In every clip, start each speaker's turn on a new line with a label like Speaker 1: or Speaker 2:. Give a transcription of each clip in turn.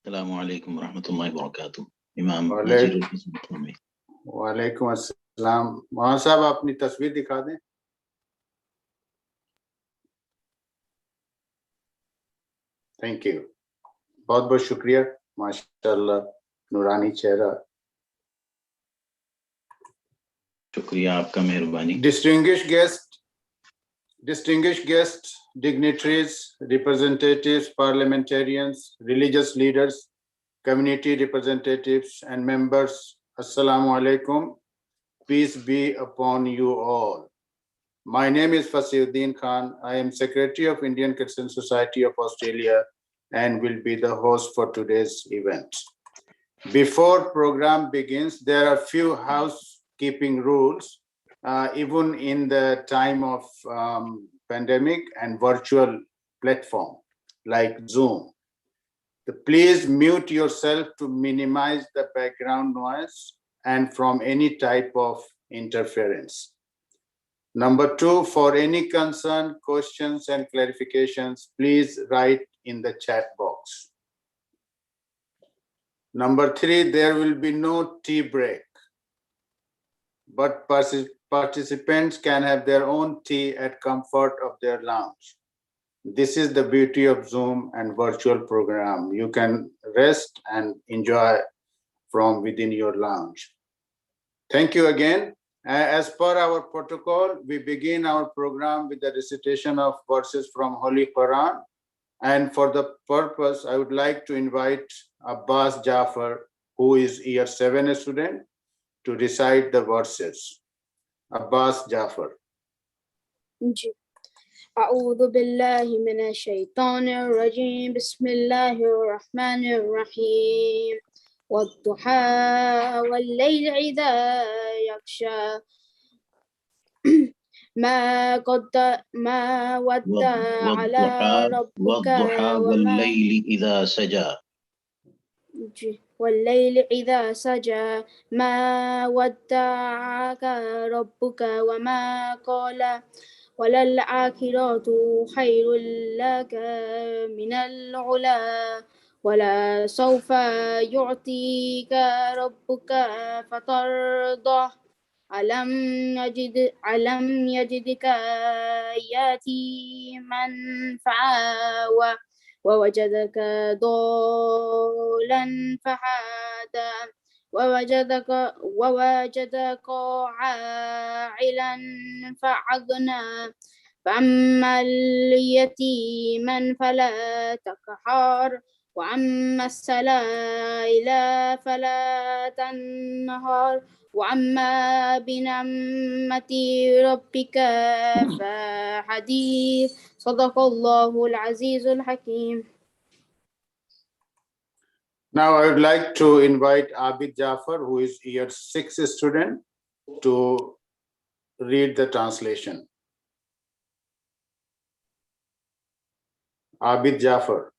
Speaker 1: Assalamu alaikum wa rahmatullahi wa barakatuh. Imam
Speaker 2: Nazirul वालेकुम अस्सलाम। मोहन साहब अपनी तस्वीर दिखा दें। थैंक यू, बहुत बहुत शुक्रिया। माशाअल्लाह, नूरानी चेहरा।
Speaker 1: शुक्रिया आपका, मेहरबानी।
Speaker 2: Distinguished guests, dignitaries, representatives, parliamentarians, religious leaders, community representatives, and members, Assalamu alaikum. Peace be upon you all. My name is Fasiuddin Khan. I am Secretary of Indian Christian Society of Australia and will be the host for today's event. Before program begins, there are few housekeeping rules, even in the time of pandemic and virtual platform like Zoom. Please mute yourself to minimize the background noise and from any type of interference. Number two, for any concern, questions, and clarifications, please write in the chat box. Number three, there will be no tea break, but participants can have their own tea at comfort of their lounge. This is the beauty of Zoom and virtual program. You can rest and enjoy from within your lounge. Thank you again. As per our protocol, we begin our program with the recitation of verses from Holy Quran. And for the purpose, I would like to invite Abbas Jafar, who is year 7 student, to recite the verses. Abbas Jafar.
Speaker 3: أعوذ بالله من الشيطان الرجيم بسم الله الرحمن الرحيم والضحى والليل إذا يغشى ما ودع على ربك
Speaker 1: والليل إذا سجى
Speaker 3: والليل إذا سجى ما ودعك ربك وما قال وللآخرة خير لك من العلا ولا سوف يعطيك ربك فترضى ألم يجدك يتيما فآوى ووجدك ضالا فهدى ووجدك عائلا فأغنى فأما اليتيم فلا تقهر وأما السائل فلا تنهر وأما بنعمة ربك فحديث صدق الله العزيز الحكيم.
Speaker 2: Now I would like to invite Abid Jafar, who is year 6 student, to read the translation. Abid Jafar.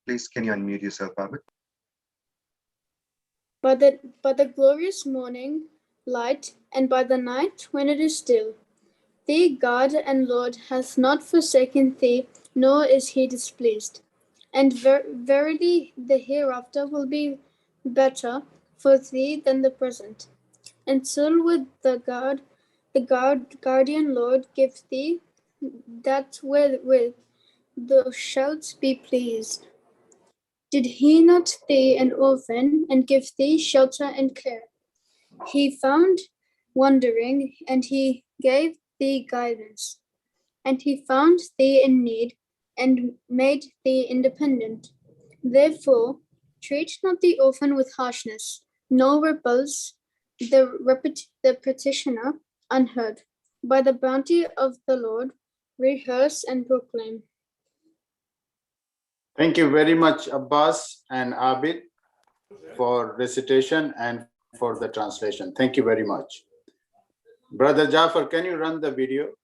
Speaker 4: Please, can you unmute yourself, Abid?
Speaker 3: By the glorious morning light, and by the night when it is still, thee God and Lord hath not forsaken thee, nor is he displeased. And verily the hereafter will be better for thee than the present. And so will the guardian Lord give thee that wherewith thou shalt be pleased. Did he not thee an orphan, and give thee shelter and care? He found wandering, and he gave thee guidance. And he found thee in need, and made thee independent. Therefore, treat not the orphan with harshness, nor repulse the petitioner unheard. By the bounty of the Lord, rehearse and proclaim.
Speaker 2: Thank you very much, Abbas and Abid, for recitation and for the translation. Thank you very much. Brother Jafar, can you run the video?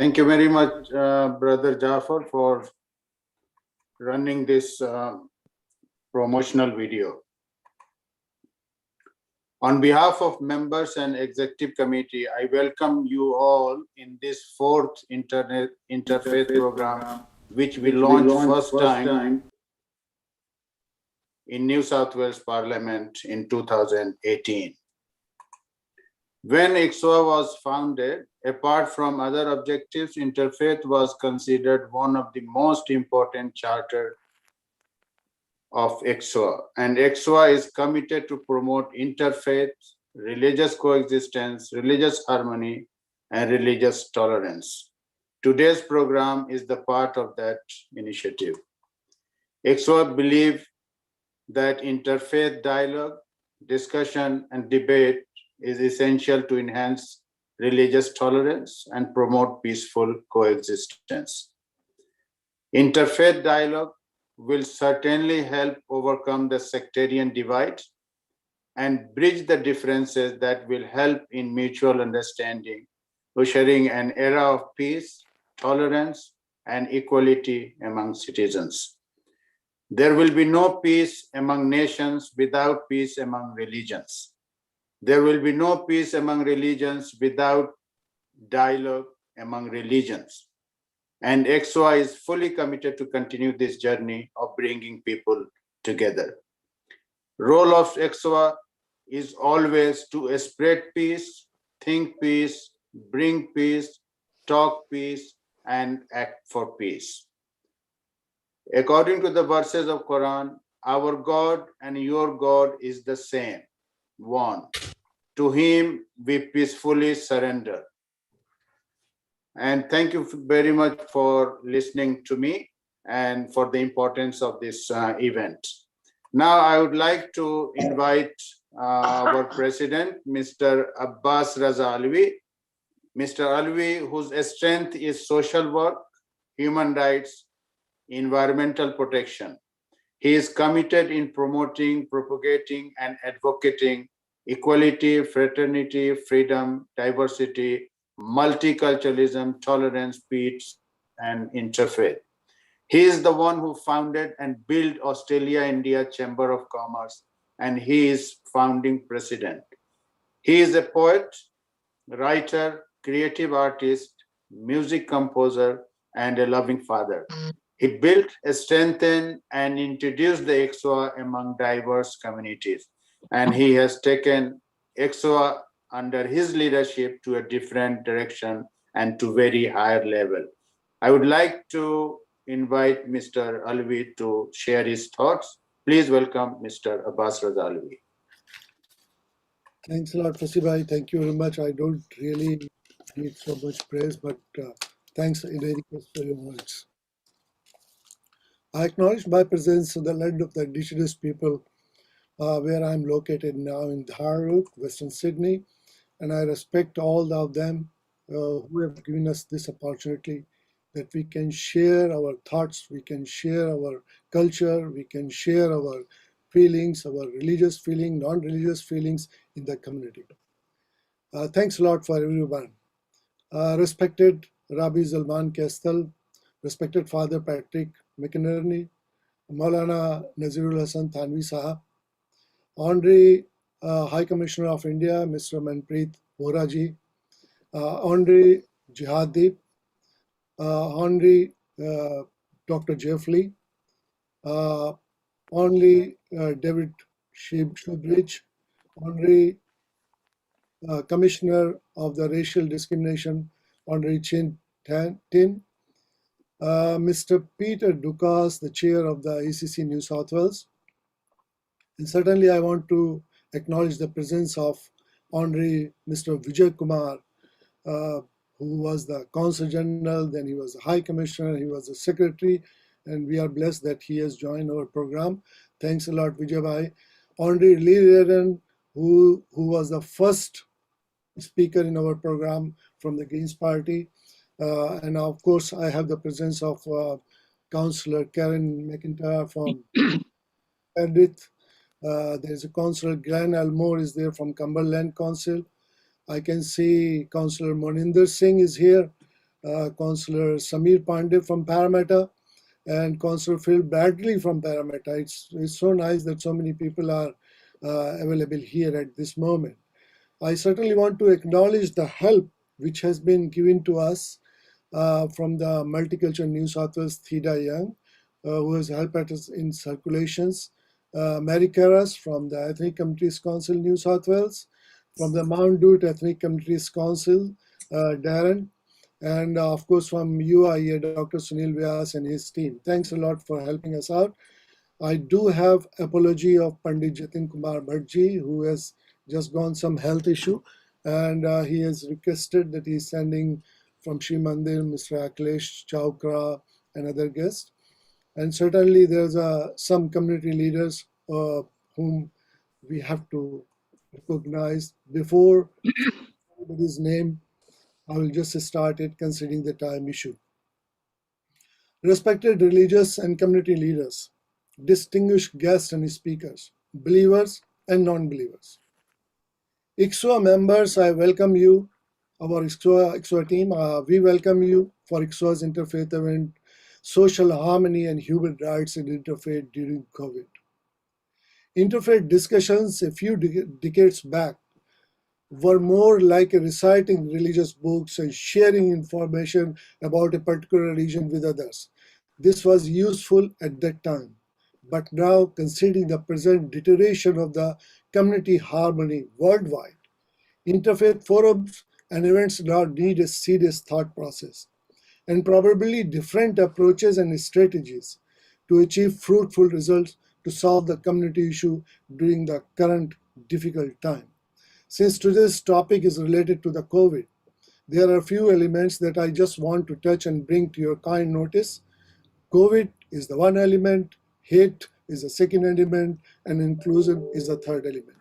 Speaker 2: Thank you very much, Brother Jafar, for running this promotional video. On behalf of members and executive committee, I welcome you all in this fourth interfaith program, which we launched first time in New South Wales Parliament in 2018. When ICSOA was founded, apart from other objectives, Interfaith was considered one of the most important charter of ICSOA. And ICSOA is committed to promote interfaith, religious coexistence, religious harmony, and religious tolerance. Today's program is the part of that initiative. ICSOA believes that interfaith dialogue, discussion, and debate is essential to enhance religious tolerance and promote peaceful coexistence. Interfaith dialogue will certainly help overcome the sectarian divide and bridge the differences that will help in mutual understanding, ushering an era of peace, tolerance, and equality among citizens. There will be no peace among nations without peace among religions. There will be no peace among religions without dialogue among religions. And ICSOA is fully committed to continue this journey of bringing people together. Role of ICSOA is always to spread peace, think peace, bring peace, talk peace, and act for peace. According to the verses of Quran, our God and your God is the same, one. To him we peacefully surrender. And thank you very much for listening to me and for the importance of this event. Now I would like to invite our president, Mr. Abbas Raza Alvi. Mr. Alvi, whose strength is social work, human rights, environmental protection. He is committed in promoting, propagating, and advocating equality, fraternity, freedom, diversity, multiculturalism, tolerance, peace, and interfaith. He is the one who founded and built Australia-India Chamber of Commerce, and he is founding president. He is a poet, writer, creative artist, music composer, and a loving father. He built, strengthened, and introduced the ICSOA among diverse communities, and he has taken ICSOA under his leadership to a different direction and to very higher level. I would like to invite Mr. Alvi to share his thoughts. Please welcome Mr. Abbas Raza Alvi.
Speaker 5: Thanks a lot, Fasibhai. Thank you very much. I don't really need so much praise, but thanks in any case for your words. I acknowledge my presence in the land of the indigenous people where I'm located now in Dharuk, Western Sydney, and I respect all of them who have given us this opportunity that we can share our thoughts, we can share our culture, we can share our feelings, our religious feeling, non-religious feelings in the community. Thanks a lot for everyone. Respected Rabbi Zalman Kestal, respected Father Patrick McInerney, Maulana Nazirul Hasan Thanvi Sahab, Honorary High Commissioner of India, Mr. Manpreet Vohra ji, Honorary Jihaddeep, Honorary Dr. Jeffley, Honorary David Shubridge, Honorary Commissioner of the Racial Discrimination, Honorary Chin Tin, Mr. Peter Dukas, the Chair of the ACC New South Wales. And certainly I want to acknowledge the presence of Honorary Mr. Vijay Kumar, who was the Consul General, then he was the High Commissioner, he was the Secretary, and we are blessed that he has joined our program. Thanks a lot, Vijay Bhai. Honorary Lee Redden, who was the first speaker in our program from the Greens Party. And of course, I have the presence of Councillor Karen McIntyre from Penrith. There's a Councillor Glenn Elmore is there from Cumberland Council. I can see Councillor Moninder Singh is here Councillor Samir Pandey from Parramatta, and Councillor Phil Bradley from Parramatta. It's so nice that so many people are available here at this moment. I certainly want to acknowledge the help which has been given to us from the Multicultural New South Wales Theda Young, who has helped us in circulations. Mary Carras from the Ethnic Communities Council New South Wales, from the Mount Dude Ethnic Communities Council, Darren, and of course from UIA, Dr. Sunil Vyas and his team. Thanks a lot for helping us out. I do have apology of Pandit Jatin Kumar Bhattji, who has just gone some health issue, and he has requested that he's sending from Shri Mandir, Mr. Akhilesh Chowkra and other guests. And certainly there's some community leaders whom we have to recognize. Before anybody's name, I will just start it considering the time issue. Respected religious and community leaders, distinguished guests and speakers, believers and non-believers. ICSOA members, I welcome you, our ICSOA team. We welcome you for ICSOA's Interfaith event, Social Harmony and Human Rights in Interfaith during COVID. Interfaith discussions a few decades back were more like reciting religious books and sharing information about a particular religion with others. This was useful at that time. But now, considering the present deterioration of the community harmony worldwide, interfaith forums and events now need a serious thought process and probably different approaches and strategies to achieve fruitful results to solve the community issue during the current difficult time. Since today's topic is related to the COVID, there are a few elements that I just want to touch and bring to your kind notice. COVID is the one element, hate is the second element, and inclusion is the third element.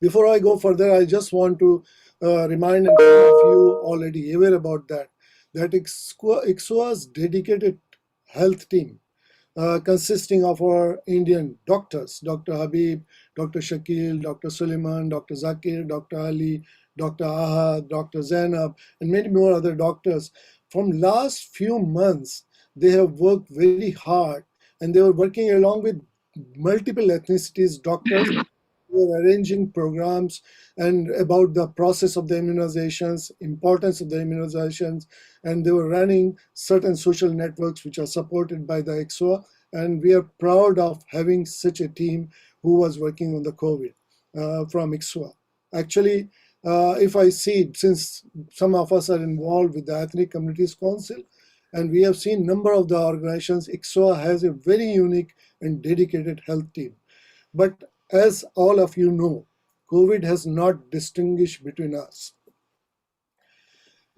Speaker 5: Before I go further, I just want to remind, and some of you already aware about that ICSOA's dedicated health team consisting of our Indian doctors, Dr. Habib, Dr. Shakil, Dr. Suleiman, Dr. Zakir, Dr. Ali, Dr. Ahad, Dr. Zainab, and many more other doctors. From last few months, they have worked very hard, and they were working along with multiple ethnicities doctors. We were arranging programs and about the process of the immunizations, importance of the immunizations, and they were running certain social networks which are supported by the ICSOA, and we are proud of having such a team who was working on the COVID from ICSOA. Actually, if I see, since some of us are involved with the Ethnic Communities Council, and we have seen number of the organizations, ICSOA has a very unique and dedicated health team. But as all of you know, COVID has not distinguished between us,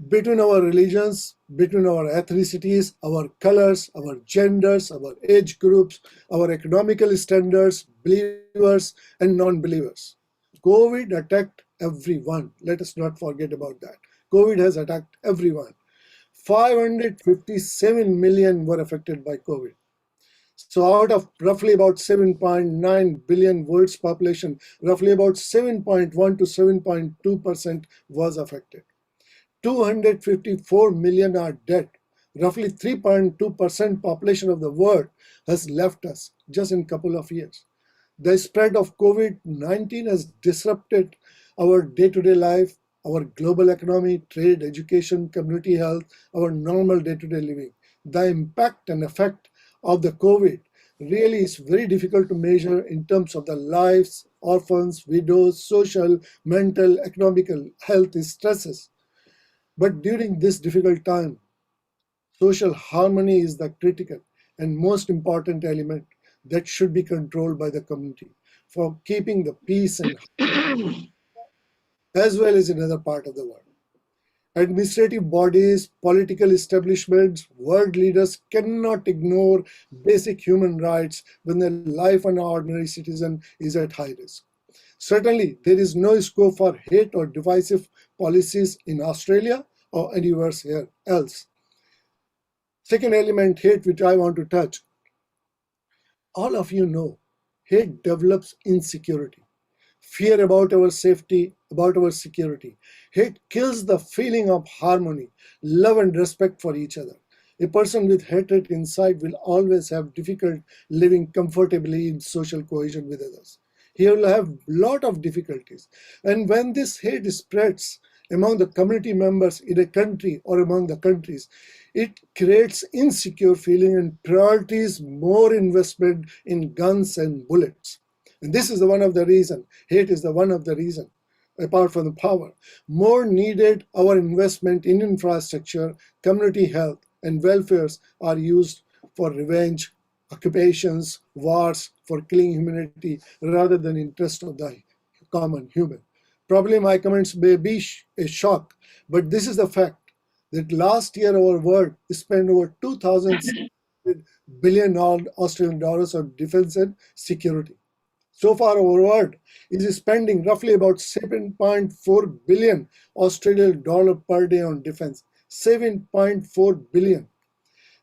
Speaker 5: between our religions, between our ethnicities, our colors, our genders, our age groups, our economical standards, believers and non-believers. COVID attacked everyone. Let us not forget about that. COVID has attacked everyone. 557 million were affected by COVID. So out of roughly about 7.9 billion world's population, roughly about 7.1 to 7.2% was affected. 254 million are dead. Roughly 3.2% population of the world has left us just in a couple of years. The spread of COVID-19 has disrupted our day-to-day life, our global economy, trade, education, community health, our normal day-to-day living. The impact and effect of the COVID really is very difficult to measure in terms of the lives, orphans, widows, social, mental, economical health stresses. But during this difficult time, social harmony is the critical and most important element that should be controlled by the community for keeping the peace and as well as in other part of the world. Administrative bodies, political establishments, world leaders cannot ignore basic human rights when the life of an ordinary citizen is at high risk. Certainly, there is no scope for hate or divisive policies in Australia or anywhere else. Second element, hate, which I want to touch. All of you know, hate develops insecurity. fear about our safety, about our security. Hate kills the feeling of harmony, love and respect for each other. A person with hatred inside will always have difficult living comfortably in social cohesion with others. He will have a lot of difficulties. And when this hate spreads among the community members in a country or among the countries, it creates insecure feeling and priorities more investment in guns and bullets. And this is one of the reason. Hate is the one of the reason. Apart from the power, more needed our investment in infrastructure, community health, and welfares are used for revenge, occupations, wars, for killing humanity rather than interest of the common human. Probably my comments may be a shock, but this is the fact that last year our world spent over 2,000 billion Australian dollars on defense and security. So far, our world is spending roughly about 7.4 billion Australian dollar per day on defense. 7.4 billion.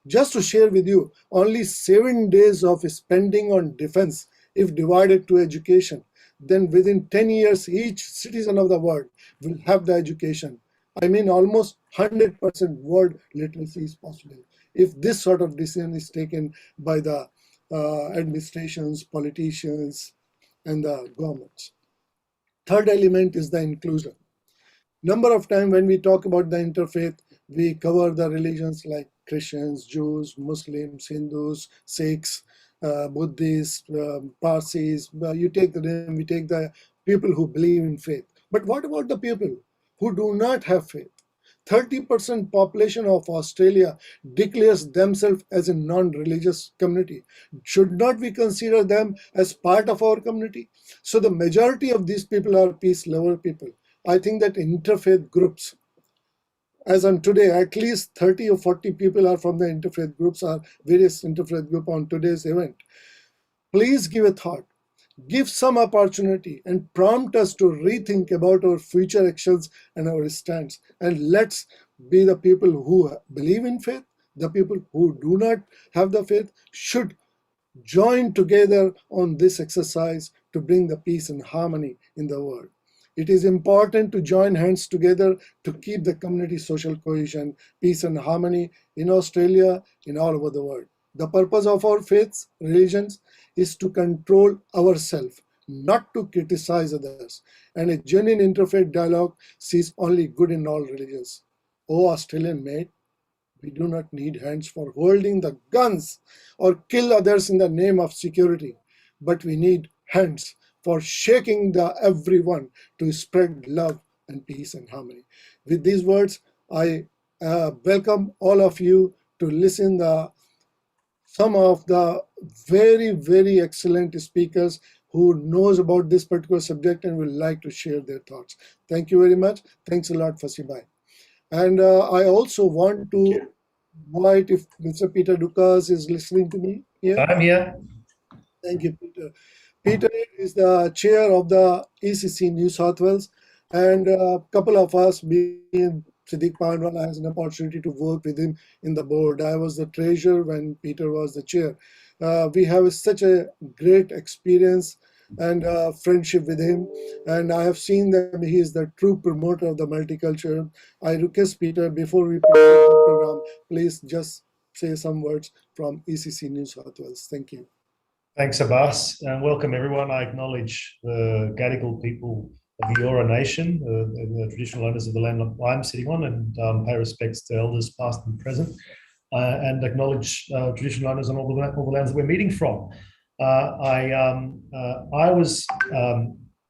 Speaker 5: Just to share with you, only 7 days of spending on defense, if divided to education, then within 10 years, each citizen of the world will have the education. I mean, almost 100% world literacy is possible if this sort of decision is taken by the administrations, politicians, and the governments. Third element is the inclusion. Number of times when we talk about the interfaith, we cover the religions like Christians, Jews, Muslims, Hindus, Sikhs, Buddhists, Parsis. You take the name, we take the people who believe in faith. But what about the people who do not have faith? 30% population of Australia declares themselves as a non-religious community. Should not we consider them as part of our community? So the majority of these people are peace lover people. I think that interfaith groups, as on today, at least 30 or 40 people are from the interfaith groups, or various interfaith group on today's event. Please give a thought. Give some opportunity and prompt us to rethink about our future actions and our stance. And let's be the people who believe in faith. The people who do not have the faith should join together on this exercise to bring the peace and harmony in the world. It is important to join hands together to keep the community social cohesion, peace and harmony in Australia, in all over the world. The purpose of our faiths, religions, is to control ourselves, not to criticize others. And a genuine interfaith dialogue sees only good in all religions. Oh, Australian mate, we do not need hands for holding the guns or kill others in the name of security, but we need hands for shaking everyone to spread love and peace and harmony. With these words, I welcome all of you to listen some of the very, very excellent speakers who knows about this particular subject and will like to share their thoughts. Thank you very much. Thanks a lot, Fasibai. And I also want to invite, if Mr. Peter Dukas is listening to me here.
Speaker 6: I'm here.
Speaker 5: Thank you, Peter. Peter is the chair of the ECC New South Wales, and a couple of us, me and Siddiq Pandwal, has an opportunity to work with him in the board. I was the treasurer when Peter was the chair. We have such a great experience and friendship with him, and I have seen that he is the true promoter of the multicultural. I request Peter, before we proceed the program, please just say some words from ECC New South Wales. Thank you.
Speaker 6: Thanks, Abbas, and welcome everyone. I acknowledge the Gadigal people of the Eora Nation, the traditional owners of the land I'm sitting on, and pay respects to elders past and present, and acknowledge traditional owners on all the lands that we're meeting from. I was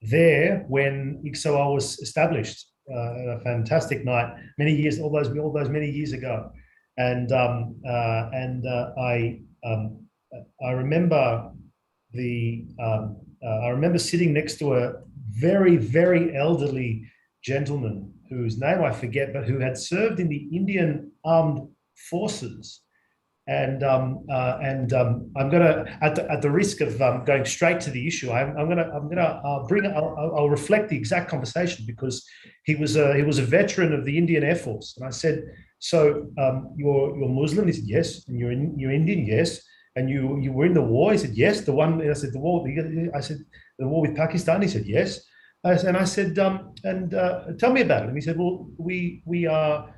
Speaker 6: there when ICSOA was established, a fantastic night, many years, all those many years ago, and I remember I remember sitting next to a very, very elderly gentleman whose name I forget, but who had served in the Indian Armed Forces. And I'm going to, at the risk of going straight to the issue, I'll reflect the exact conversation, because he was a veteran of the Indian Air Force, and I said, "So you're Muslim?" He said, "Yes." "And you're Indian?" "Yes." "And you were in the war?" He said, "Yes." "The one?" I said, "The war." I said, the war with Pakistan? He said, yes. And I said, tell me about it. And he said, well,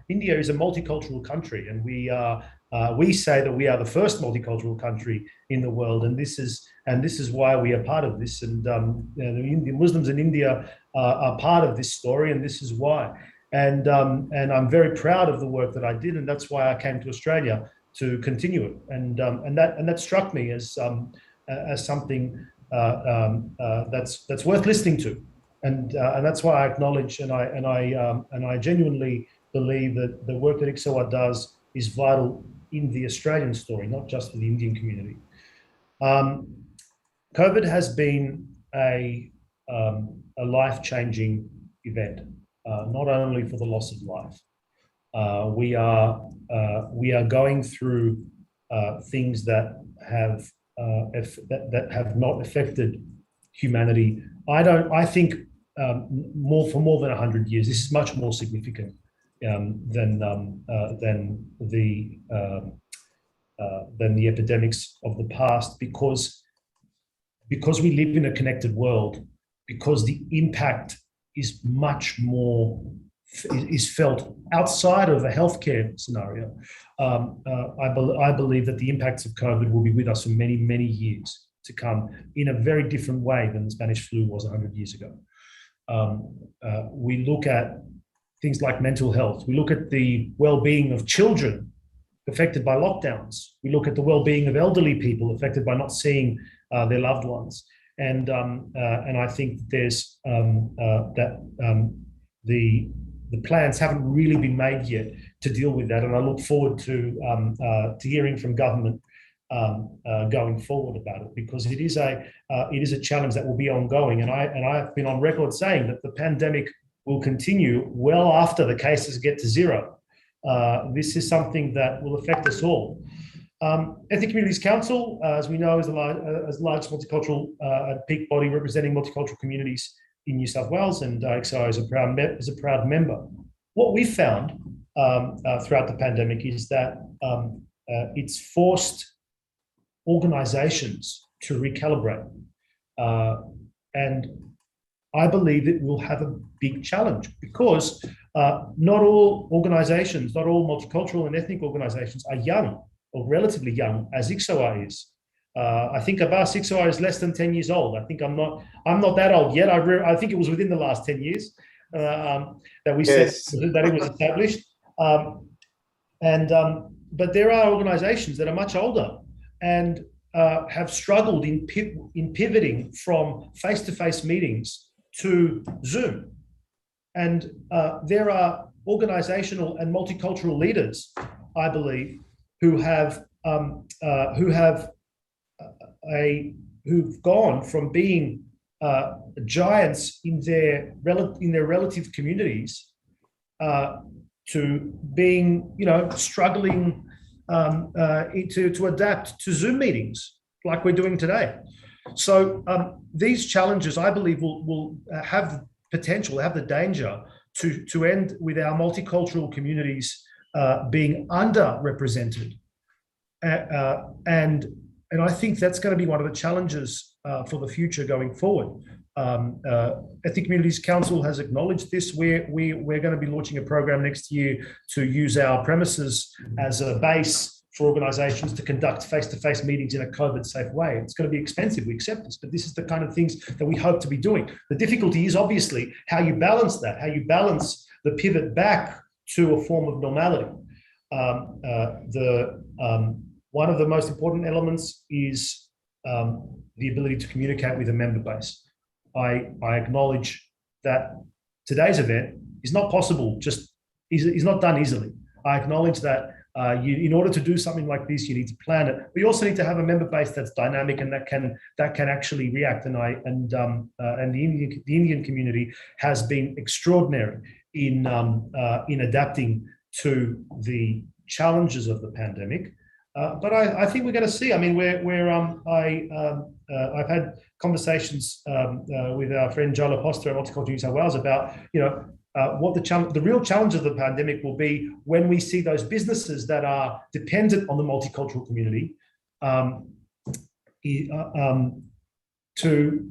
Speaker 6: India is a multicultural country, and we say that we are the first multicultural country in the world, and this is why we are part of this. And the Muslims in India are part of this story, and this is why. And I'm very proud of the work that I did, and that's why I came to Australia to continue it. And that struck me as something that's worth listening to. And that's why I acknowledge and I genuinely believe that the work that ICSOA does is vital in the Australian story, not just for the Indian community. COVID has been a life-changing event, not only for the loss of life. We are going through things that have not affected humanity. I think for more than 100 years. This is much more significant than the epidemics of the past, because we live in a connected world, because the impact is much more is felt outside of a healthcare scenario. I believe that the impacts of COVID will be with us for many, many years to come in a very different way than the Spanish flu was 100 years ago. We look at things like mental health. We look at the well-being of children affected by lockdowns. We look at the well-being of elderly people affected by not seeing their loved ones. And I think there's the plans haven't really been made yet to deal with that. And I look forward to hearing from government going forward about it, because it is a challenge that will be ongoing. And I've been on record saying that the pandemic will continue well after the cases get to zero. This is something that will affect us all. Ethnic Communities Council, as we know, is the largest multicultural peak body representing multicultural communities in New South Wales, and ICSOA is a proud member. What we found throughout the pandemic is that it's forced organisations to recalibrate, and I believe it will have a big challenge, because not all organisations, not all multicultural and ethnic organisations are young or relatively young, as ICSOA is. I think Abbas ICSOA is less than 10 years old. I think I'm not that old yet. I think it was within the last 10 years that we said that it was established. But there are organisations that are much older and have struggled in pivoting from face-to-face meetings to Zoom. And there are organisational and multicultural leaders, I believe, who've gone from being giants in their relative communities to being, struggling to adapt to Zoom meetings like we're doing today. So these challenges, I believe, will have potential, have the danger to end with our multicultural communities being underrepresented. And I think that's going to be one of the challenges for the future going forward. Ethnic Communities Council has acknowledged this. We're going to be launching a program next year to use our premises as a base for organisations to conduct face-to-face meetings in a COVID-safe way. It's going to be expensive, we accept this, but this is the kind of things that we hope to be doing. The difficulty is obviously how you balance that, how you balance the pivot back to a form of normality. One of the most important elements is the ability to communicate with a member base. I acknowledge that today's event is not possible, is not done easily. I acknowledge that in order to do something like this, you need to plan it. But you also need to have a member base that's dynamic and that can actually react. And the Indian community has been extraordinary in adapting to the challenges of the pandemic. But I think we're going to see. I mean, I've had conversations with our friend Joe LaPosta at Multicultural New South Wales about, what the real challenge of the pandemic will be when we see those businesses that are dependent on the multicultural community to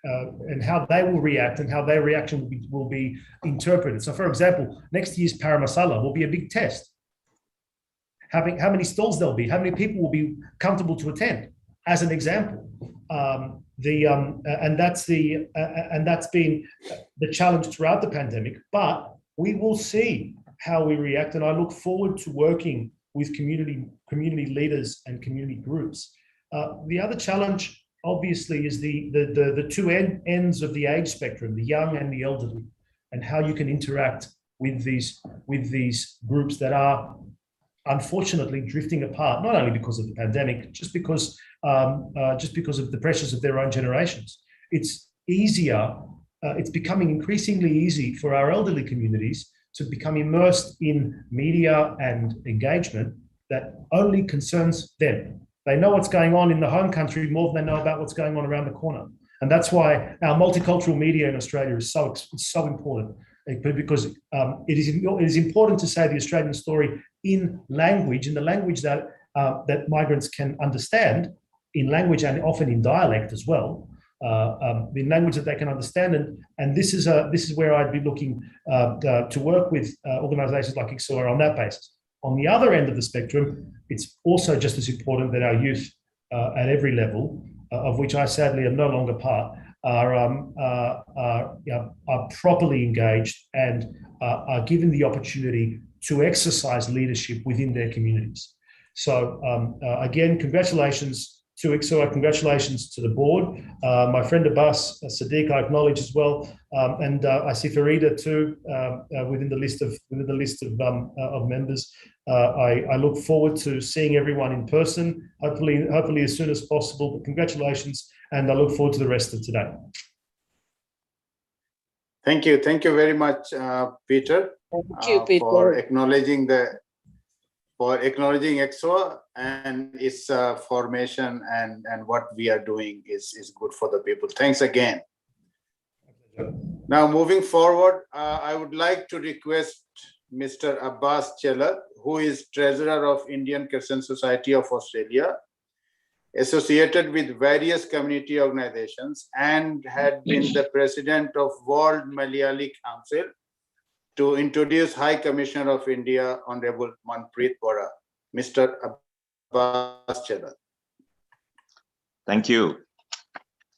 Speaker 6: and how they will react and how their reaction will be interpreted. So, for example, next year's Paramasala will be a big test. How many stalls there'll be, how many people will be comfortable to attend, as an example. And that's been the challenge throughout the pandemic. But we will see how we react, and I look forward to working with community leaders and community groups. The other challenge, obviously, is the two ends of the age spectrum, the young and the elderly, and how you can interact with these groups that are unfortunately drifting apart, not only because of the pandemic, just because of the pressures of their own generations. It's easier, it's becoming increasingly easy for our elderly communities to become immersed in media and engagement that only concerns them. They know what's going on in the home country more than they know about what's going on around the corner. And that's why our multicultural media in Australia is so important, because it is important to say the Australian story in the language that migrants can understand, in language and often in dialect as well, in language that they can understand. And this is where I'd be looking to work with organisations like ICSOA on that basis. On the other end of the spectrum, it's also just as important that our youth at every level, of which I sadly am no longer part, are properly engaged and are given the opportunity to exercise leadership within their communities. So again, congratulations to ICSOA, congratulations to the board. My friend Abbas Sadiq, I acknowledge as well, and I see Farida too within the list of members. I look forward to seeing everyone in person, hopefully as soon as possible. But congratulations, and I look forward to the rest of today.
Speaker 2: Thank you very much, Peter.
Speaker 7: Thank you, Peter.
Speaker 2: For acknowledging ICSOA and its formation and what we are doing is good for the people. Thanks again. Now, moving forward, I would like to request Mr. Abbas Chelat, who is Treasurer of Indian Christian Society of Australia, associated with various community organizations, and had been the President of World Malayali Council, to introduce High Commissioner of India, Honorable Manpreet Bora. Mr. Abbas Chelat.
Speaker 8: Thank you.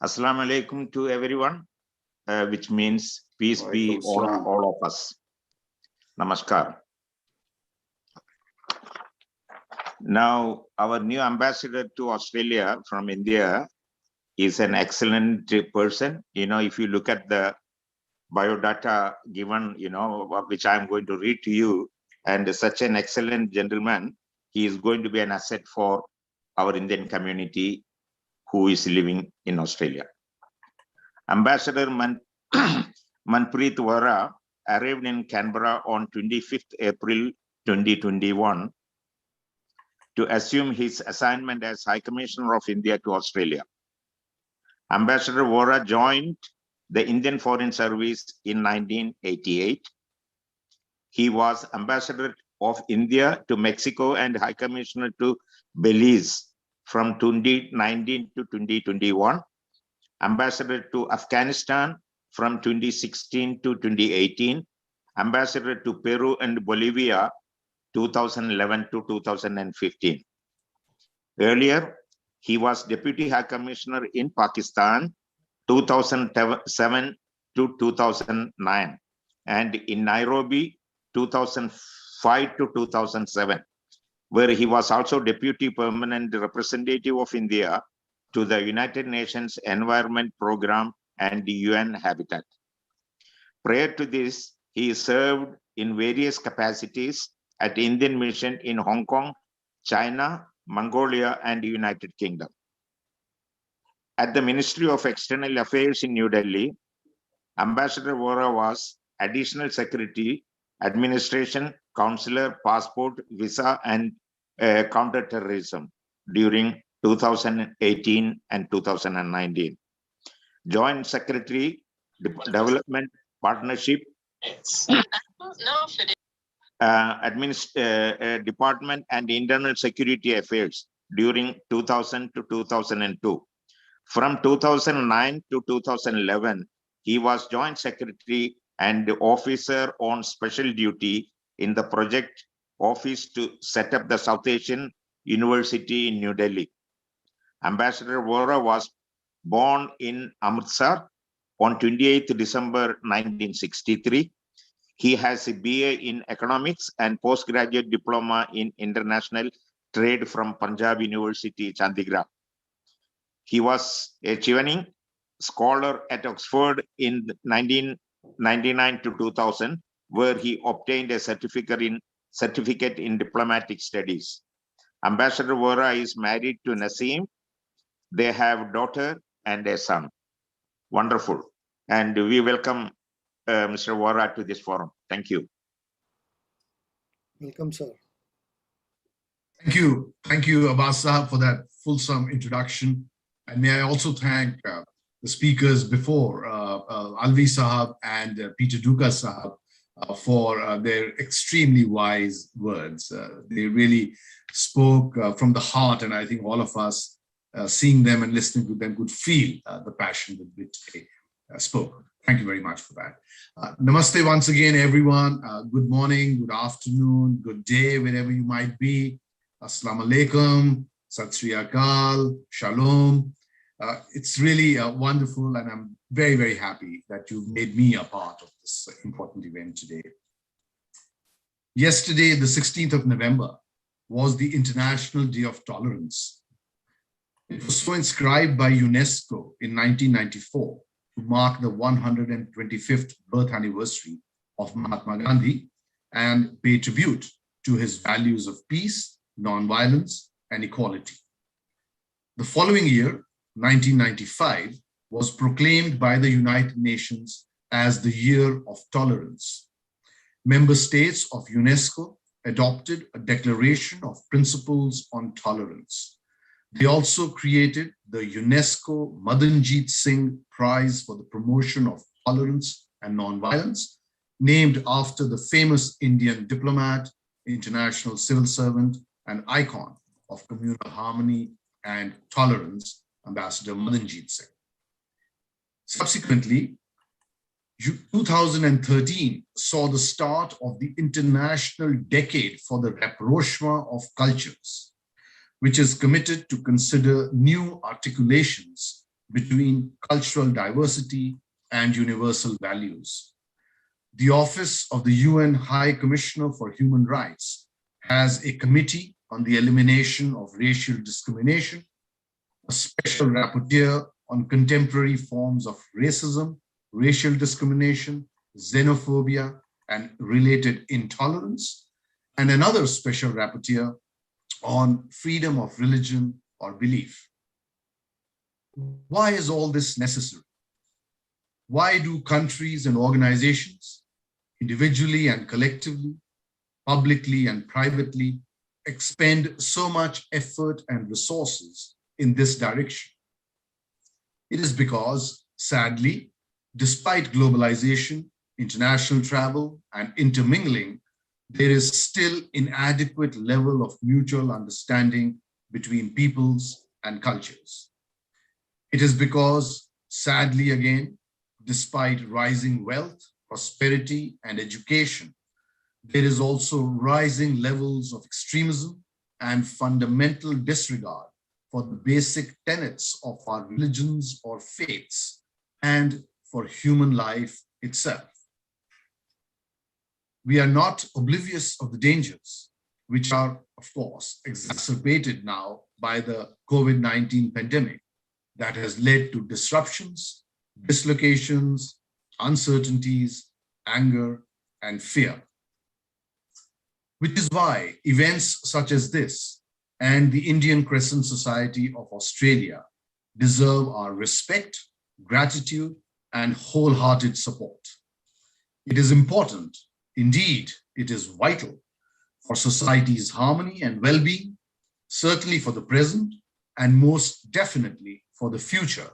Speaker 8: Assalamu alaikum to everyone, which means peace be on all of us. Namaskar. Now, our new ambassador to Australia from India is an excellent person. You know, if you look at the biodata given, which I'm going to read to you, and such an excellent gentleman, he is going to be an asset for our Indian community who is living in Australia. Ambassador Manpreet Bora arrived in Canberra on 25th April 2021 to assume his assignment as High Commissioner of India to Australia. Ambassador Bora joined the Indian Foreign Service in 1988. He was Ambassador of India to Mexico and High Commissioner to Belize from 2019 to 2021, Ambassador to Afghanistan from 2016 to 2018, Ambassador to Peru and Bolivia 2011 to 2015. Earlier, he was Deputy High Commissioner in Pakistan 2007 to 2009, and in Nairobi 2005 to 2007, where he was also Deputy Permanent Representative of India to the United Nations Environment Programme and the UN Habitat. Prior to this, he served in various capacities at the Indian Mission in Hong Kong, China, Mongolia, and the United Kingdom. At the Ministry of External Affairs in New Delhi, Ambassador Bora was Additional Secretary, Administration, Consular, Passport, Visa, and Counterterrorism during 2018 and 2019. Joint Secretary, Development Partnership, Department and Internal Security Affairs during 2000 to 2002. From 2009 to 2011, he was Joint Secretary and Officer on Special Duty in the Project Office to set up the South Asian University in New Delhi. Ambassador Vora was born in Amritsar on 28th December 1963. He has a BA in Economics and postgraduate diploma in International Trade from Punjab University, Chandigarh. He was a Chevening Scholar at Oxford in 1999 to 2000, where he obtained a certificate in diplomatic studies. Ambassador Vora is married to Naseem. They have a daughter and a son. Wonderful. And we welcome Mr. Vora to this forum. Thank you.
Speaker 5: Welcome, sir.
Speaker 7: Thank you, Abbas Sahab, for that fulsome introduction. And may I also thank the speakers before, Alvi Sahab and Peter Duka Sahab, for their extremely wise words. They really spoke from the heart, and I think all of us seeing them and listening to them could feel the passion with which they spoke. Thank you very much for that. Namaste once again, everyone. Good morning, good afternoon, good day, wherever you might be. Assalamu alaikum, Sat Sri Akal, Shalom. It's really wonderful, and I'm very, very happy that you've made me a part of this important event today. Yesterday, the 16th of November, was the International Day of Tolerance. It was so inscribed by UNESCO in 1994 to mark the 125th birth anniversary of Mahatma Gandhi and pay tribute to his values of peace, non-violence, and equality. The following year, 1995, was proclaimed by the United Nations as the Year of Tolerance. Member states of UNESCO adopted a Declaration of Principles on Tolerance. They also created the UNESCO Madanjit Singh Prize for the Promotion of Tolerance and Nonviolence, named after the famous Indian diplomat, international civil servant, and icon of communal harmony and tolerance, Ambassador Madanjit Singh. Subsequently, 2013 saw the start of the International Decade for the Rapprochement of Cultures, which is committed to consider new articulations between cultural diversity and universal values. The Office of the UN High Commissioner for Human Rights has a committee on the elimination of racial discrimination, a special rapporteur on contemporary forms of racism, racial discrimination, xenophobia, and related intolerance, and another special rapporteur on freedom of religion or belief. Why is all this necessary? Why do countries and organizations, individually and collectively, publicly and privately, expend so much effort and resources in this direction? It is because, sadly, despite globalization, international travel, and intermingling, there is still inadequate level of mutual understanding between peoples and cultures. It is because, sadly again, despite rising wealth, prosperity, and education, there is also rising levels of extremism and fundamental disregard for the basic tenets of our religions or faiths and for human life itself. We are not oblivious of the dangers, which are, of course, exacerbated now by the COVID-19 pandemic that has led to disruptions, dislocations, uncertainties, anger, and fear. Which is why events such as this and the Indian Crescent Society of Australia deserve our respect, gratitude, and wholehearted support. It is important, indeed, it is vital for society's harmony and well-being, certainly for the present, and most definitely for the future,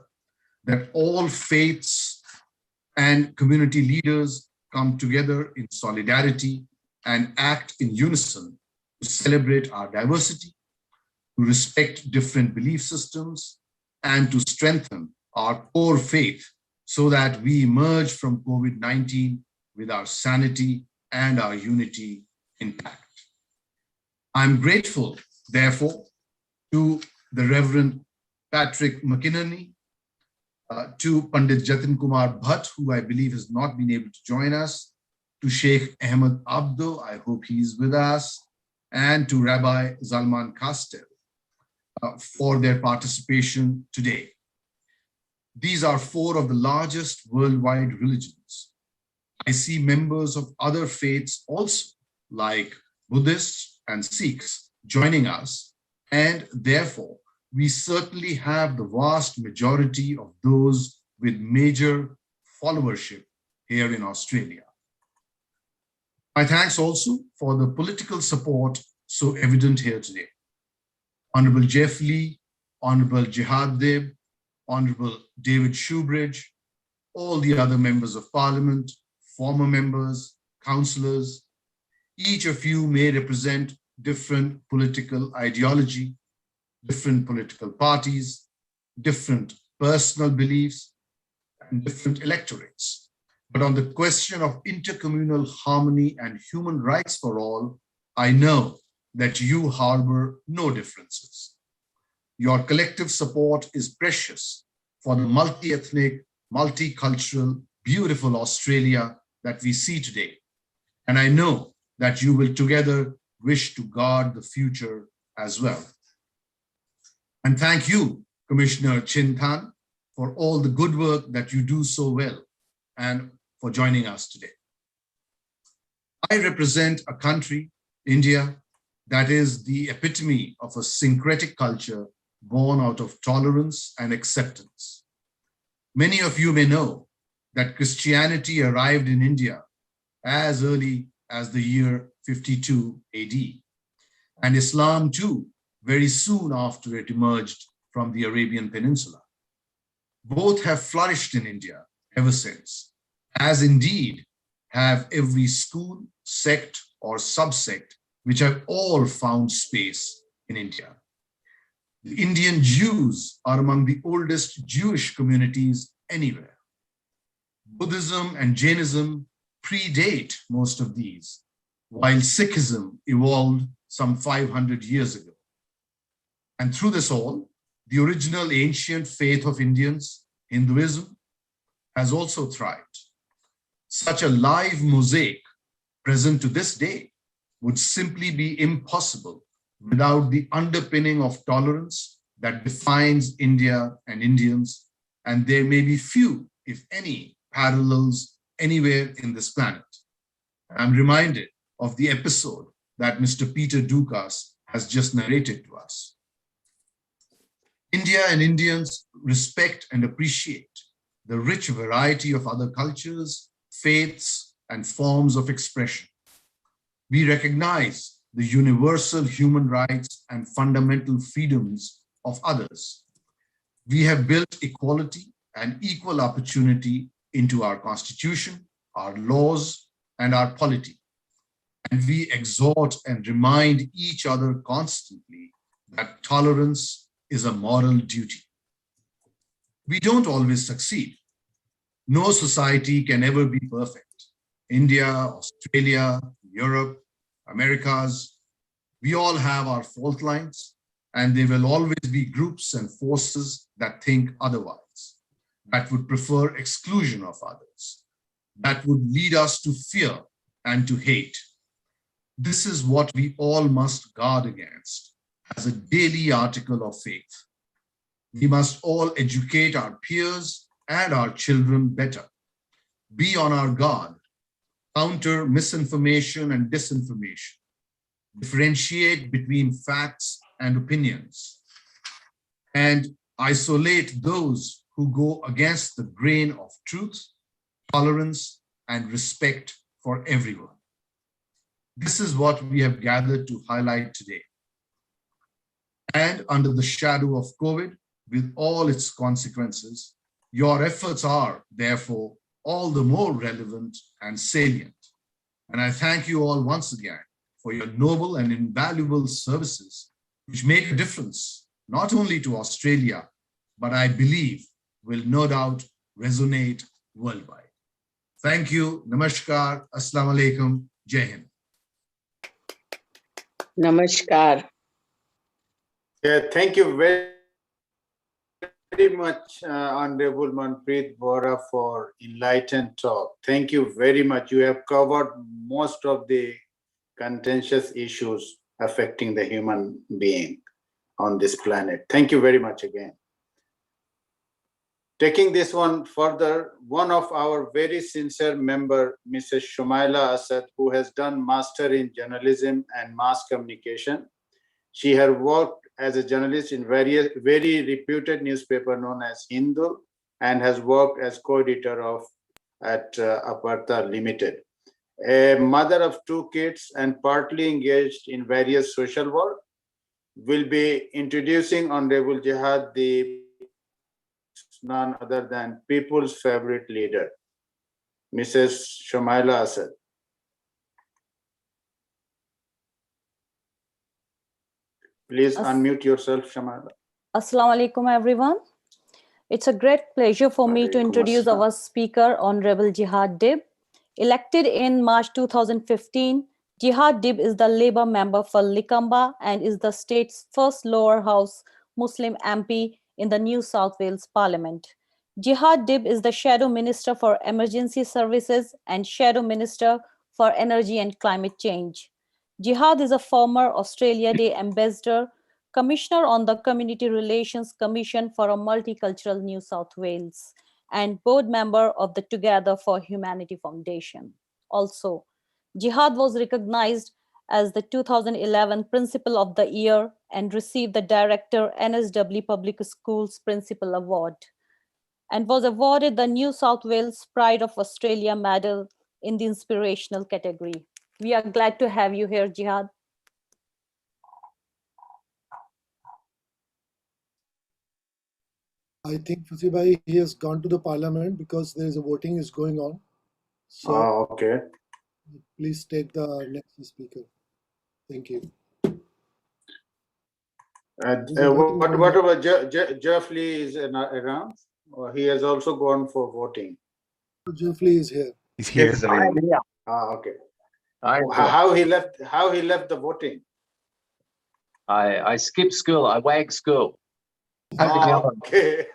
Speaker 7: that all faiths and community leaders come together in solidarity and act in unison to celebrate our diversity, to respect different belief systems, and to strengthen our core faith so that we emerge from COVID-19 with our sanity and our unity intact. I'm grateful, therefore, to the Reverend Patrick McInerney, to Pandit Jatin Kumar Bhatt, who I believe has not been able to join us, to Sheikh Ahmed Abdo, I hope he's with us, and to Rabbi Zalman Kastel for their participation today. These are four of the largest worldwide religions. I see members of other faiths also, like Buddhists and Sikhs, joining us, and therefore, we certainly have the vast majority of those with major followership here in Australia. My thanks also for the political support so evident here today. Honorable Jeff Lee, Honorable Jihad Deb, Honorable David Shoebridge, all the other members of parliament, former members, councillors, each of you may represent different political ideology, different political parties, different personal beliefs, and different electorates. But on the question of intercommunal harmony and human rights for all, I know that you harbor no differences. Your collective support is precious for the multi-ethnic, multicultural, beautiful Australia that we see today. And I know that you will together wish to guard the future as well. And thank you, Commissioner Chin Than, for all the good work that you do so well and for joining us today. I represent a country, India, that is the epitome of a syncretic culture born out of tolerance and acceptance. Many of you may know that Christianity arrived in India as early as the year 52 AD, and Islam too, very soon after it emerged from the Arabian Peninsula. Both have flourished in India ever since, as indeed have every school, sect, or subsect, which have all found space in India. The Indian Jews are among the oldest Jewish communities anywhere. Buddhism and Jainism predate most of these, while Sikhism evolved some 500 years ago. And through this all, the original ancient faith of Indians, Hinduism, has also thrived. Such a live mosaic present to this day would simply be impossible without the underpinning of tolerance that defines India and Indians, and there may be few, if any, parallels anywhere in this planet. I'm reminded of the episode that Mr. Peter Dukas has just narrated to us. India and Indians respect and appreciate the rich variety of other cultures, faiths, and forms of expression. We recognize the universal human rights and fundamental freedoms of others. We have built equality and equal opportunity into our constitution, our laws, and our polity. And we exhort and remind each other constantly that tolerance is a moral duty. We don't always succeed. No society can ever be perfect. India, Australia, Europe, Americas, we all have our fault lines, and there will always be groups and forces that think otherwise, that would prefer exclusion of others, that would lead us to fear and to hate. This is what we all must guard against as a daily article of faith. We must all educate our peers and our children better, be on our guard, counter misinformation and disinformation, differentiate between facts and opinions, and isolate those who go against the grain of truth, tolerance, and respect for everyone. This is what we have gathered to highlight today. And under the shadow of COVID, with all its consequences, your efforts are, therefore, all the more relevant and salient. And I thank you all once again for your noble and invaluable services, which make a difference, not only to Australia, but I believe will no doubt resonate worldwide. Thank you. Namaskar. Assalamu alaikum. Jai Hind.
Speaker 9: Namaskar.
Speaker 2: Yeah, thank you very much, Honorable Manpreet Bora, for enlightened talk. Thank you very much. You have covered most of the contentious issues affecting the human being on this planet. Thank you very much again. Taking this one further, one of our very sincere member, Mrs. Shumaila Asad, who has done master in journalism and mass communication. She has worked as a journalist in various very reputed newspaper known as Hindu, and has worked as co-editor at Aparta Limited. A mother of 2 kids and partly engaged in various social work, will be introducing Honorable Jihad Dib, none other than people's favorite leader, Mrs. Shumaila Asad. Please unmute yourself, Shumaila.
Speaker 10: Assalamu alaikum, everyone. It's a great pleasure for me to introduce our speaker, Honorable Jihad Dib. Elected in March 2015, Jihad Dib is the Labour member for Likamba and is the state's first lower house Muslim MP in the New South Wales Parliament. Jihad Dib is the Shadow Minister for Emergency Services and Shadow Minister for Energy and Climate Change. Jihad is a former Australia Day Ambassador, Commissioner on the Community Relations Commission for a Multicultural New South Wales, and board member of the Together for Humanity Foundation. Also, Jihad was recognized as the 2011 Principal of the Year and received the Director NSW Public Schools Principal Award, and was awarded the New South Wales Pride of Australia Medal in the Inspirational category. We are glad to have you here, Jihad.
Speaker 5: I think Fusibai, he has gone to the parliament because there is a voting is going on. So
Speaker 2: okay.
Speaker 5: Please take the next speaker. Thank you.
Speaker 2: What about Jeff Lee is around? Or he has also gone for voting.
Speaker 5: Jeff Lee is here.
Speaker 4: He's here.
Speaker 2: Okay. How he left the voting?
Speaker 11: I skipped school. I wagged school.
Speaker 2: Okay.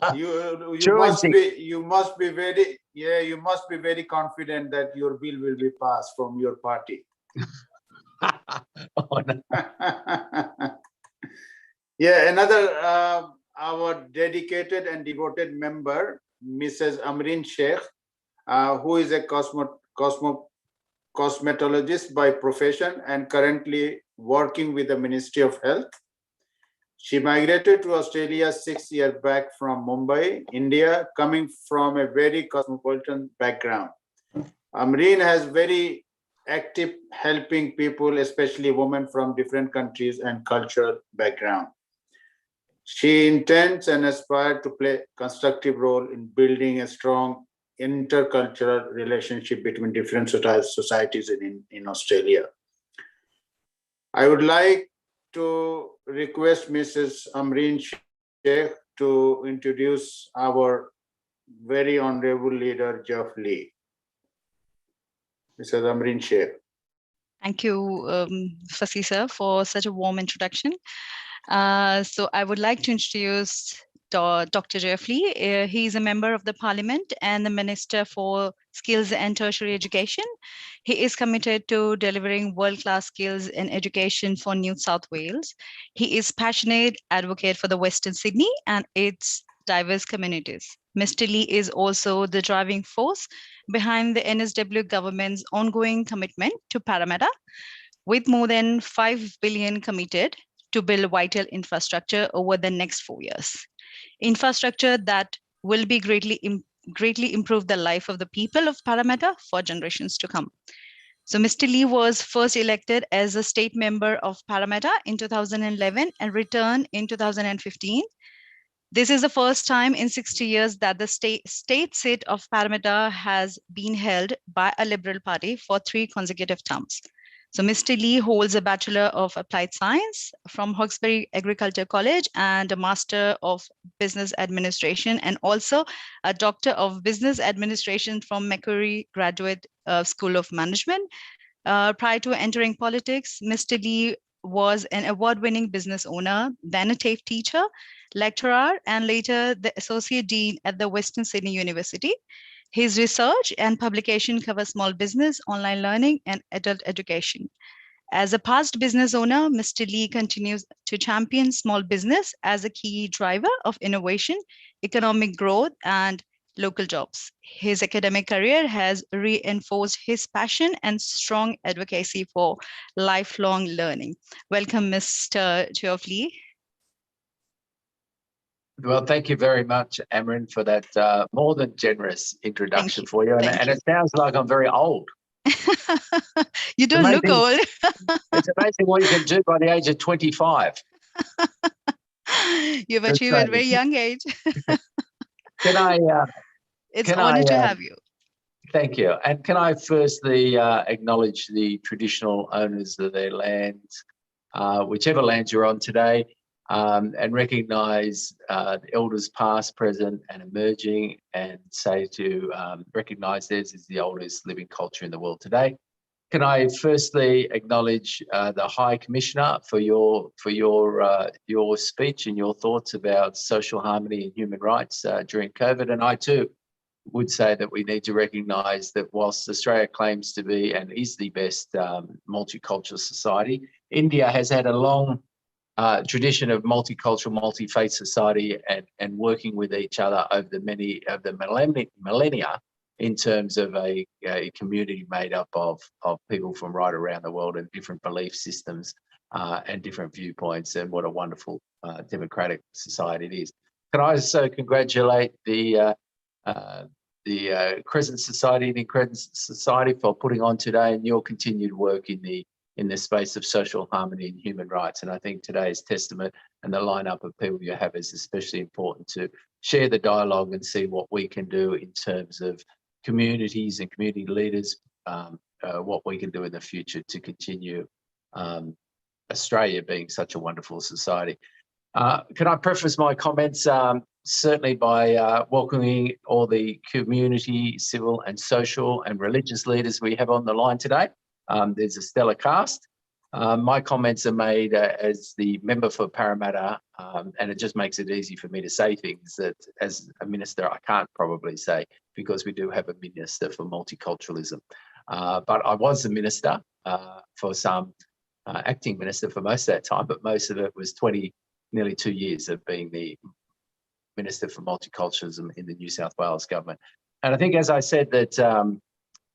Speaker 2: you must be very confident that your bill will be passed from your party.
Speaker 11: Oh, no.
Speaker 2: Yeah, another our dedicated and devoted member, Mrs. Amreen Sheikh, who is a cosmetologist by profession and currently working with the Ministry of Health. She migrated to Australia 6 years back from Mumbai, India, coming from a very cosmopolitan background. Amreen has very active helping people, especially women from different countries and cultural background. She intends and aspires to play a constructive role in building a strong intercultural relationship between different societies in Australia. I would like to request Mrs. Amreen Sheikh to introduce our very honorable leader, Jeff Lee. Mrs. Amreen Sheikh.
Speaker 12: Thank you, Fasi sir, for such a warm introduction. So I would like to introduce Dr. Jeff Lee. He is a member of the Parliament and the Minister for Skills and Tertiary Education. He is committed to delivering world-class skills in education for New South Wales. He is passionate advocate for the Western Sydney and its diverse communities. Mr. Lee is also the driving force behind the NSW government's ongoing commitment to Parramatta, with more than $5 billion committed to build vital infrastructure over the next 4 years. Infrastructure that will be greatly improve the life of the people of Parramatta for generations to come. So Mr. Lee was first elected as a state member of Parramatta in 2011 and returned in 2015. This is the first time in 60 years that the state seat of Parramatta has been held by a Liberal Party for 3 consecutive terms. So Mr. Lee holds a Bachelor of Applied Science from Hawkesbury Agriculture College and a Master of Business Administration, and also a Doctor of Business Administration from Macquarie Graduate School of Management. Prior to entering politics, Mr. Lee was an award-winning business owner, then a TAFE teacher, lecturer, and later the Associate Dean at the Western Sydney University. His research and publication cover small business, online learning, and adult education. As a past business owner, Mr. Lee continues to champion small business as a key driver of innovation, economic growth, and local jobs. His academic career has reinforced his passion and strong advocacy for lifelong learning. Welcome, Mr. Geoff Lee.
Speaker 11: Well, thank you very much, Amrin, for that more than generous introduction for you. And it sounds like I'm very old.
Speaker 12: You don't look old.
Speaker 11: It's amazing what you can do by the age of 25.
Speaker 12: You've achieved at a very young age.
Speaker 11: Can I?
Speaker 12: It's an honor to have you.
Speaker 11: Thank you. And can I firstly acknowledge the traditional owners of their lands, whichever lands you're on today, and recognise the elders past, present and emerging, and say to recognise theirs is the oldest living culture in the world today. Can I firstly acknowledge the High Commissioner for your speech and your thoughts about social harmony and human rights during COVID. And I too would say that we need to recognise that whilst Australia claims to be and is the best multicultural society, India has had a long tradition of multicultural, multi-faith society and working with each other over the many of the millennia in terms of a community made up of people from right around the world and different belief systems and different viewpoints, and what a wonderful democratic society it is. Can I also congratulate the Crescent Society, the Crescent Society, for putting on today and your continued work in the space of social harmony and human rights. And I think today's testament and the lineup of people you have is especially important to share the dialogue and see what we can do in terms of communities and community leaders, what we can do in the future to continue Australia being such a wonderful society. Can I preface my comments certainly by welcoming all the community, civil and social and religious leaders we have on the line today. There's a stellar cast. My comments are made as the member for Parramatta, and it just makes it easy for me to say things that as a minister I can't probably say, because we do have a minister for multiculturalism. But I was the minister for some, acting minister for most of that time, but most of it was nearly 2 years of being the Minister for Multiculturalism in the New South Wales government. And I think, as I said, that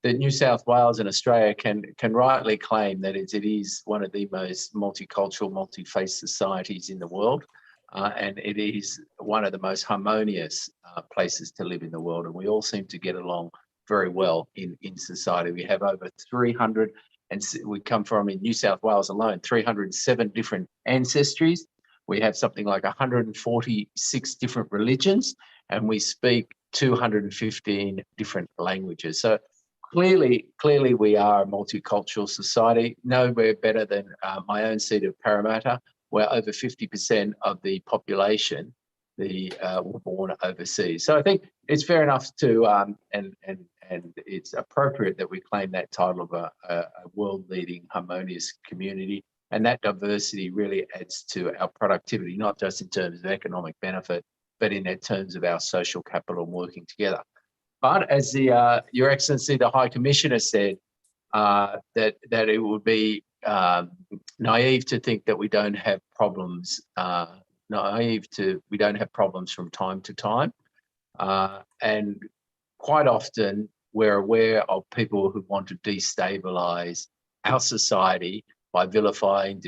Speaker 11: New South Wales and Australia can rightly claim that it is one of the most multicultural, multi-faith societies in the world, and it is one of the most harmonious places to live in the world. And we all seem to get along very well in society. We have over 300, and we come from, in New South Wales alone, 307 different ancestries. We have something like 146 different religions, and we speak 215 different languages. So clearly we are a multicultural society, nowhere better than my own seat of Parramatta, where over 50% of the population were born overseas. So I think it's fair enough to, and it's appropriate that we claim that title of a world-leading harmonious community. And that diversity really adds to our productivity, not just in terms of economic benefit, but in terms of our social capital and working together. But as Your Excellency, the High Commissioner said, that it would be naive to think that we don't have problems, we don't have problems from time to time. And quite often we're aware of people who want to destabilise our society by vilifying,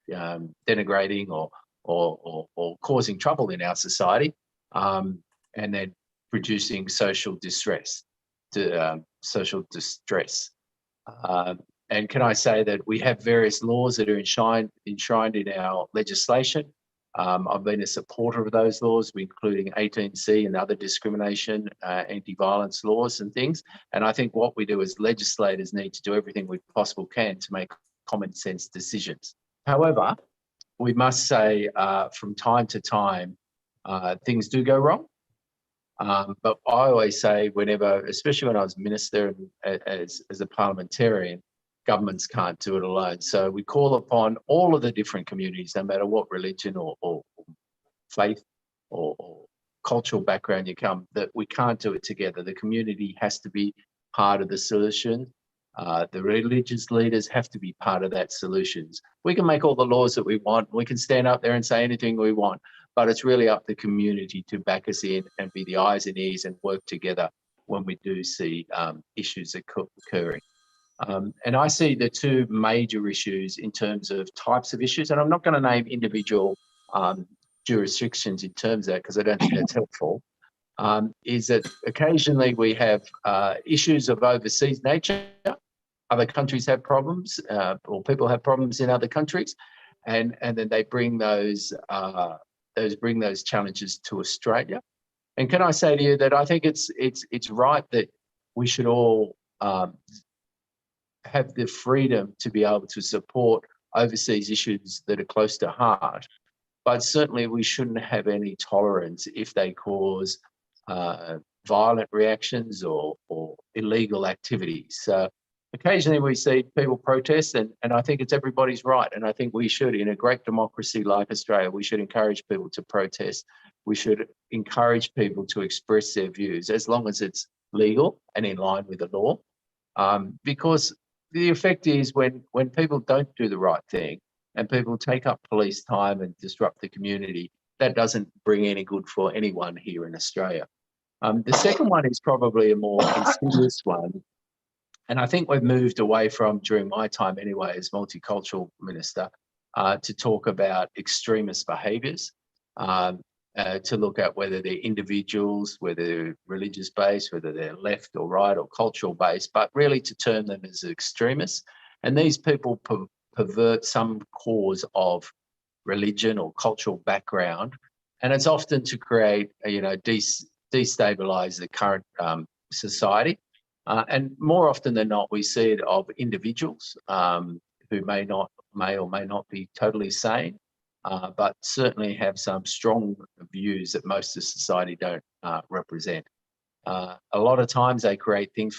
Speaker 11: denigrating or causing trouble in our society, and then producing social distress. And can I say that we have various laws that are enshrined in our legislation I've been a supporter of those laws, including 18C and other discrimination, anti-violence laws and things. And I think what we do as legislators need to do everything we possibly can to make common sense decisions. However, we must say from time to time, things do go wrong. But I always say whenever, especially when I was minister and as a parliamentarian, governments can't do it alone. So we call upon all of the different communities, no matter what religion or faith or cultural background you come, that we can't do it together. The community has to be part of the solution. The religious leaders have to be part of that solutions. We can make all the laws that we want. We can stand up there and say anything we want, but it's really up to the community to back us in and be the eyes and ears and work together when we do see issues occurring. And I see the two major issues in terms of types of issues, and I'm not going to name individual jurisdictions in terms of that because I don't think that's helpful, is that occasionally we have issues of overseas nature. Other countries have problems or people have problems in other countries, and then they bring those challenges to Australia. And can I say to you that I think it's right that we should all have the freedom to be able to support overseas issues that are close to heart, but certainly we shouldn't have any tolerance if they cause violent reactions or illegal activities. So occasionally we see people protest, and I think it's everybody's right. And I think we should, in a great democracy like Australia, we should encourage people to protest. We should encourage people to express their views as long as it's legal and in line with the law. Because the effect is when people don't do the right thing and people take up police time and disrupt the community, that doesn't bring any good for anyone here in Australia. The second one is probably a more insidious one. And I think we've moved away from, during my time anyway, as multicultural minister, to talk about extremist behaviours, to look at whether they're individuals, whether they're religious based, whether they're left or right or cultural based, but really to term them as extremists. And these people pervert some cause of religion or cultural background, and it's often to create, destabilise the current society. And more often than not, we see it of individuals who may or may not be totally sane, but certainly have some strong views that most of society don't represent. A lot of times they create things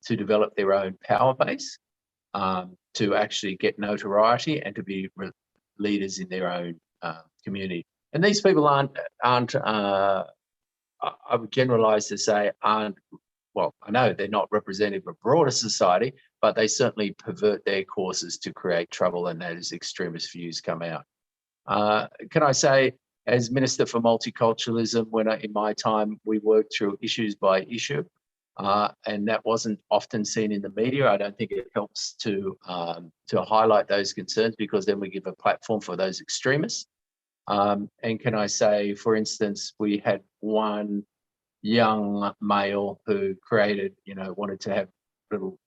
Speaker 11: to develop their own power base, to actually get notoriety and to be leaders in their own community. And these people aren't I would generalise to say well, I know they're not representative of broader society, but they certainly pervert their courses to create trouble, and those extremist views come out. Can I say, as Minister for Multiculturalism, when in my time we worked through issues by issue, and that wasn't often seen in the media. I don't think it helps to highlight those concerns, because then we give a platform for those extremists. And can I say, for instance, we had one young male who created, wanted to have a little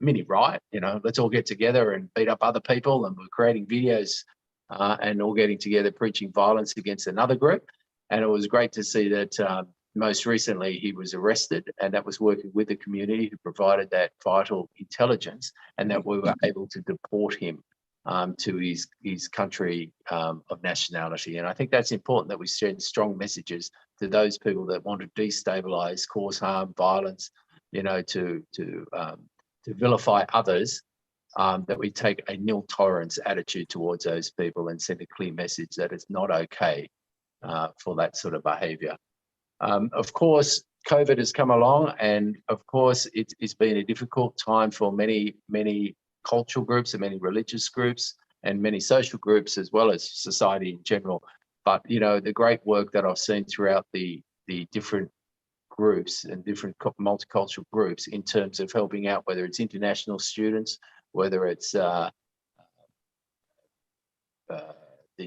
Speaker 11: mini riot, let's all get together and beat up other people, and we're creating videos and all getting together preaching violence against another group. And it was great to see that most recently he was arrested, and that was working with the community who provided that vital intelligence, and that we were able to deport him to his country of nationality. And I think that's important, that we send strong messages to those people that want to destabilise, cause harm, violence, to vilify others, that we take a nil tolerance attitude towards those people and send a clear message that it's not okay for that sort of behaviour. Of course, COVID has come along, and of course it's been a difficult time for many cultural groups and many religious groups and many social groups, as well as society in general. But the great work that I've seen throughout the different groups and different multicultural groups in terms of helping out, whether it's international students, whether it's the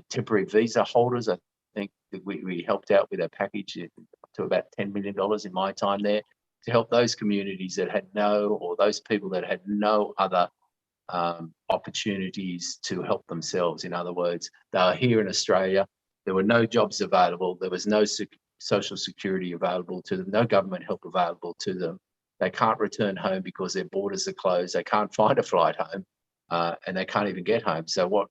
Speaker 11: temporary visa holders. I think that we helped out with a package to about $10 million in my time there, to help those communities that had or those people that had no other opportunities to help themselves. In other words, they are here in Australia. There were no jobs available. There was no social security available to them, no government help available to them. They can't return home because their borders are closed. They can't find a flight home, and they can't even get home. So what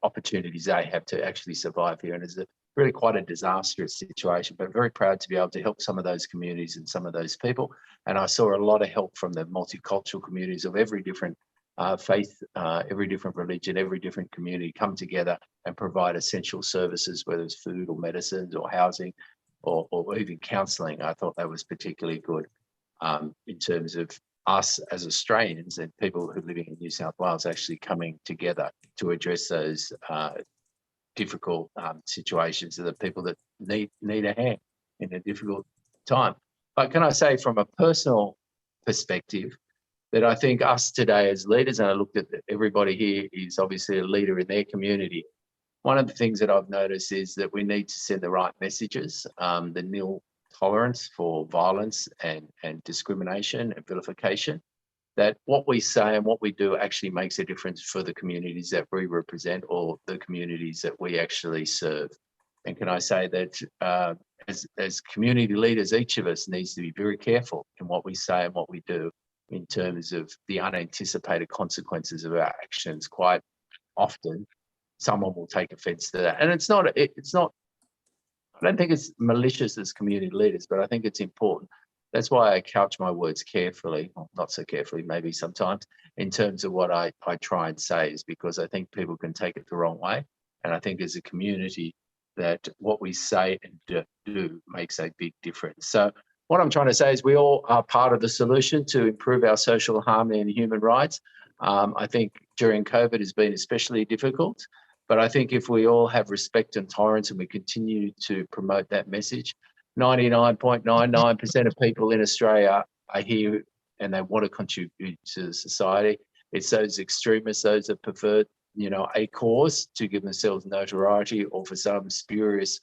Speaker 11: opportunities they have to actually survive here? And it's really quite a disastrous situation, but very proud to be able to help some of those communities and some of those people. And I saw a lot of help from the multicultural communities of every different faith, every different religion, every different community come together and provide essential services, whether it's food or medicines or housing or even counselling. I thought that was particularly good in terms of us as Australians and people who are living in New South Wales actually coming together to address those difficult situations of the people that need a hand in a difficult time. But can I say from a personal perspective that I think us today as leaders, and I looked at everybody here is obviously a leader in their community. One of the things that I've noticed is that we need to send the right messages, the nil tolerance for violence and discrimination and vilification, that what we say and what we do actually makes a difference for the communities that we represent or the communities that we actually serve. And can I say that as community leaders, each of us needs to be very careful in what we say and what we do in terms of the unanticipated consequences of our actions. Quite often, someone will take offence to that. And it's not, I don't think it's malicious as community leaders, but I think it's important. That's why I couch my words carefully, well, not so carefully, maybe sometimes, in terms of what I try and say, is because I think people can take it the wrong way. And I think as a community that what we say and do makes a big difference. So what I'm trying to say is we all are part of the solution to improve our social harmony and human rights. I think during COVID has been especially difficult. But I think if we all have respect and tolerance and we continue to promote that message, 99.99% of people in Australia are here and they want to contribute to society. It's those extremists, those that prefer, a cause to give themselves notoriety or for some spurious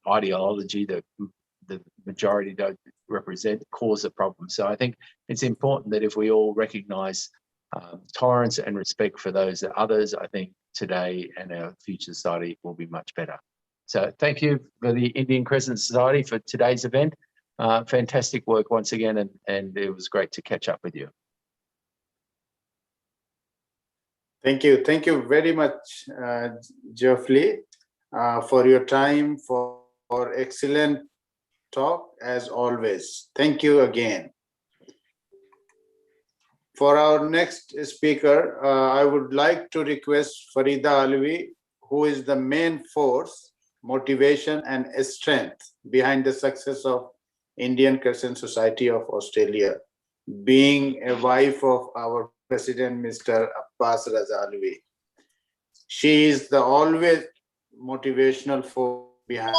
Speaker 11: ideology that the majority don't represent cause a problem. So I think it's important that if we all recognise tolerance and respect for those others, I think today and our future society will be much better. So thank you for the Indian Crescent Society for today's event. Fantastic work once again, and it was great to catch up with you.
Speaker 2: Thank you. Thank you very much, Geoffrey, for your time, for excellent talk as always. Thank you again. For our next speaker, I would like to request Farida Alvi, who is the main force, motivation and strength behind the success of Indian Crescent Society of Australia, being a wife of our President, Mr. Abbas Raza Alvi. She is the always motivational force behind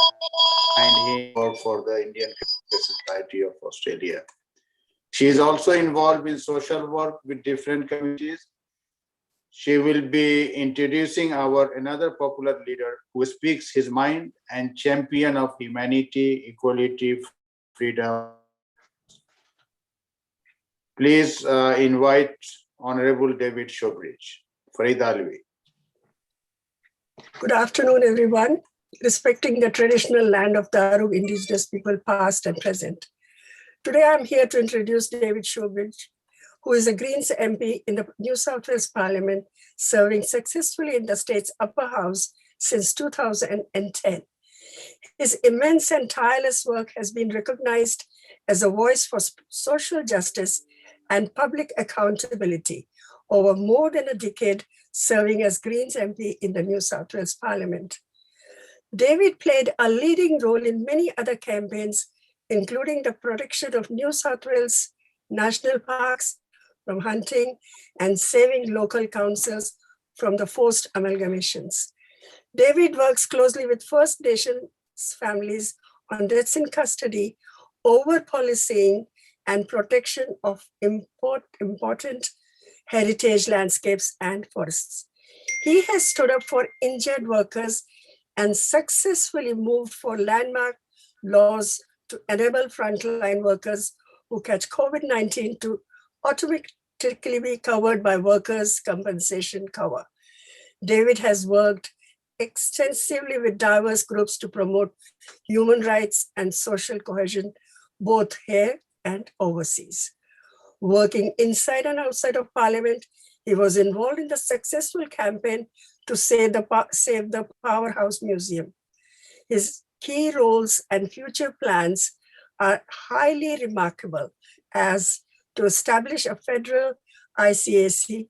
Speaker 2: him for the Indian Crescent Society of Australia. She is also involved in social work with different communities. She will be introducing another popular leader who speaks his mind and champion of humanity, equality, freedom. Please invite Honorable David Shobridge. Farida Alvi.
Speaker 9: Good afternoon, everyone. Respecting the traditional land of the Darug indigenous people, past and present. Today, I'm here to introduce David Shobridge, who is a Greens MP in the New South Wales Parliament, serving successfully in the state's upper house since 2010. His immense and tireless work has been recognized as a voice for social justice and public accountability over more than a decade, serving as Greens MP in the New South Wales Parliament. David played a leading role in many other campaigns, including the protection of New South Wales national parks from hunting and saving local councils from the forced amalgamations. David works closely with First Nations families on deaths in custody, over policing and protection of important heritage landscapes and forests. He has stood up for injured workers and successfully moved for landmark laws to enable frontline workers who catch COVID-19 to typically covered by workers' compensation cover. David has worked extensively with diverse groups to promote human rights and social cohesion, both here and overseas. Working inside and outside of Parliament, he was involved in the successful campaign to save the Powerhouse Museum. His key roles and future plans are highly remarkable, as to establish a federal ICSOA,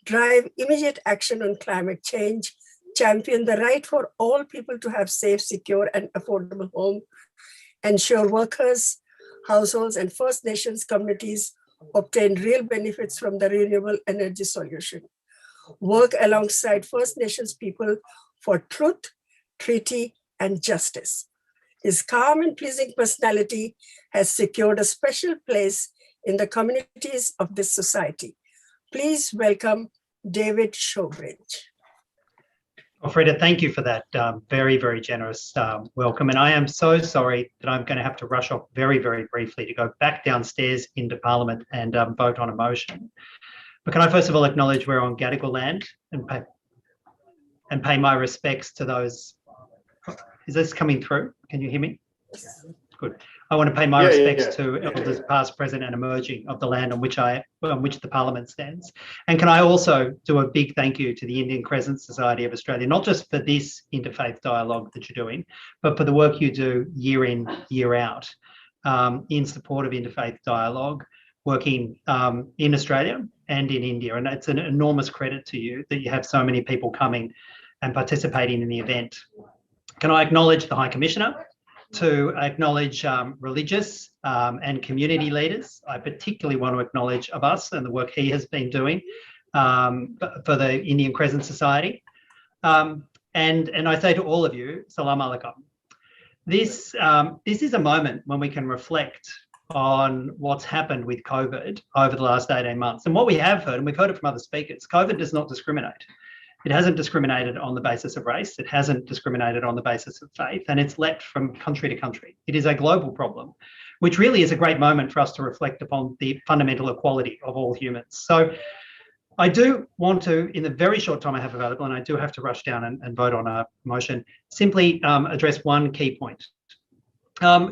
Speaker 9: drive immediate action on climate change, champion the right for all people to have safe, secure, and affordable home, ensure workers, households, and First Nations communities obtain real benefits from the renewable energy solution, work alongside First Nations people for truth, treaty, and justice. His calm and pleasing personality has secured a special place in the communities of this society. Please welcome David Showbridge.
Speaker 13: Freda, thank you for that very, very generous welcome. And I am so sorry that I'm going to have to rush off very, very briefly to go back downstairs into Parliament and vote on a motion. But can I first of all acknowledge we're on Gadigal land and pay my respects to those. Is this coming through? Can you hear me? Good. I want to pay my respects to elders past, present, and emerging of the land on which the Parliament stands. And can I also do a big thank you to the Indian Crescent Society of Australia, not just for this interfaith dialogue that you're doing, but for the work you do year in, year out in support of interfaith dialogue, working in Australia and in India. And it's an enormous credit to you that you have so many people coming and participating in the event. Can I acknowledge the High Commissioner? To acknowledge religious and community leaders. I particularly want to acknowledge Abbas and the work he has been doing for the Indian Crescent Society. And I say to all of you, Salam Alaikum. This is a moment when we can reflect on what's happened with COVID over the last 18 months. And what we have heard, and we've heard it from other speakers, COVID does not discriminate. It hasn't discriminated on the basis of race. It hasn't discriminated on the basis of faith, and it's leapt from country to country. It is a global problem, which really is a great moment for us to reflect upon the fundamental equality of all humans. So I do want to, in the very short time I have available, and I do have to rush down and vote on a motion, simply address one key point.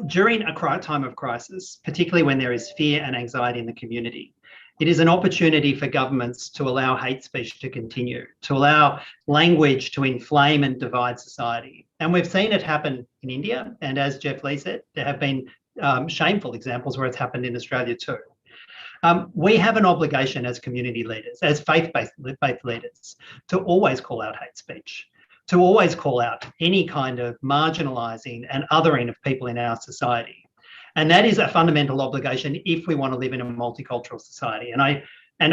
Speaker 13: During a time of crisis, particularly when there is fear and anxiety in the community, it is an opportunity for governments to allow hate speech to continue, to allow language to inflame and divide society. And we've seen it happen in India. And as Jeff Lee said, there have been shameful examples where it's happened in Australia too. We have an obligation as community leaders, as faith-based leaders, to always call out hate speech, to always call out any kind of marginalising and othering of people in our society. And that is a fundamental obligation if we want to live in a multicultural society. And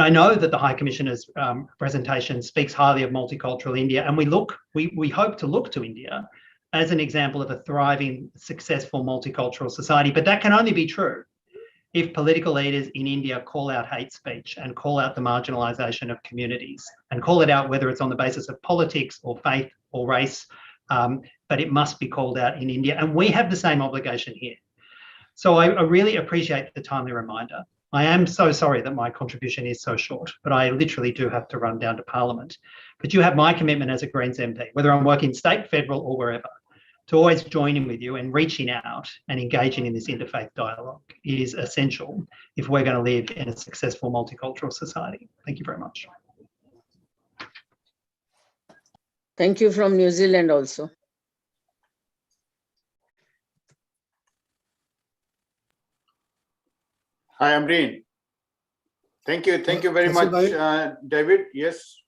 Speaker 13: I know that the High Commissioner's presentation speaks highly of multicultural India, and we hope to look to India as an example of a thriving, successful multicultural society. But that can only be true if political leaders in India call out hate speech and call out the marginalisation of communities and call it out whether it's on the basis of politics or faith or race, but it must be called out in India. And we have the same obligation here. So I really appreciate the timely reminder. I am so sorry that my contribution is so short, but I literally do have to run down to Parliament. But you have my commitment as a Greens MP, whether I'm working state, federal or wherever, to always join in with you, and reaching out and engaging in this interfaith dialogue is essential if we're going to live in a successful multicultural society. Thank you very much.
Speaker 14: Thank you from New Zealand also.
Speaker 2: Hi, Amreen. Thank you very much, David. Yes.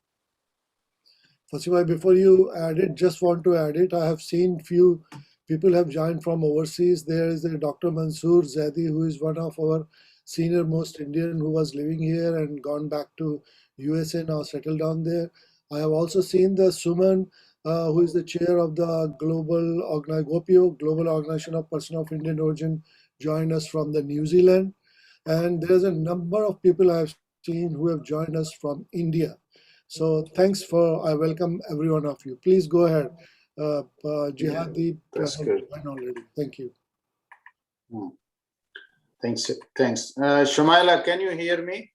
Speaker 5: Fasimai, before you add it, just want to add it. I have seen few people have joined from overseas. There is a Dr. Mansoor Zaidi, who is one of our senior most Indian who was living here and gone back to USA, now settled down there. I have also seen the Suman, who is the chair of the Global Organization of Persons of Indian Origin, join us from the New Zealand. And there's a number of people I've seen who have joined us from India. So thanks I welcome every one of you. Please go ahead. Jihadi,
Speaker 2: that's good.
Speaker 5: Already. Thank you.
Speaker 2: Thanks. Shumaila, can you hear me?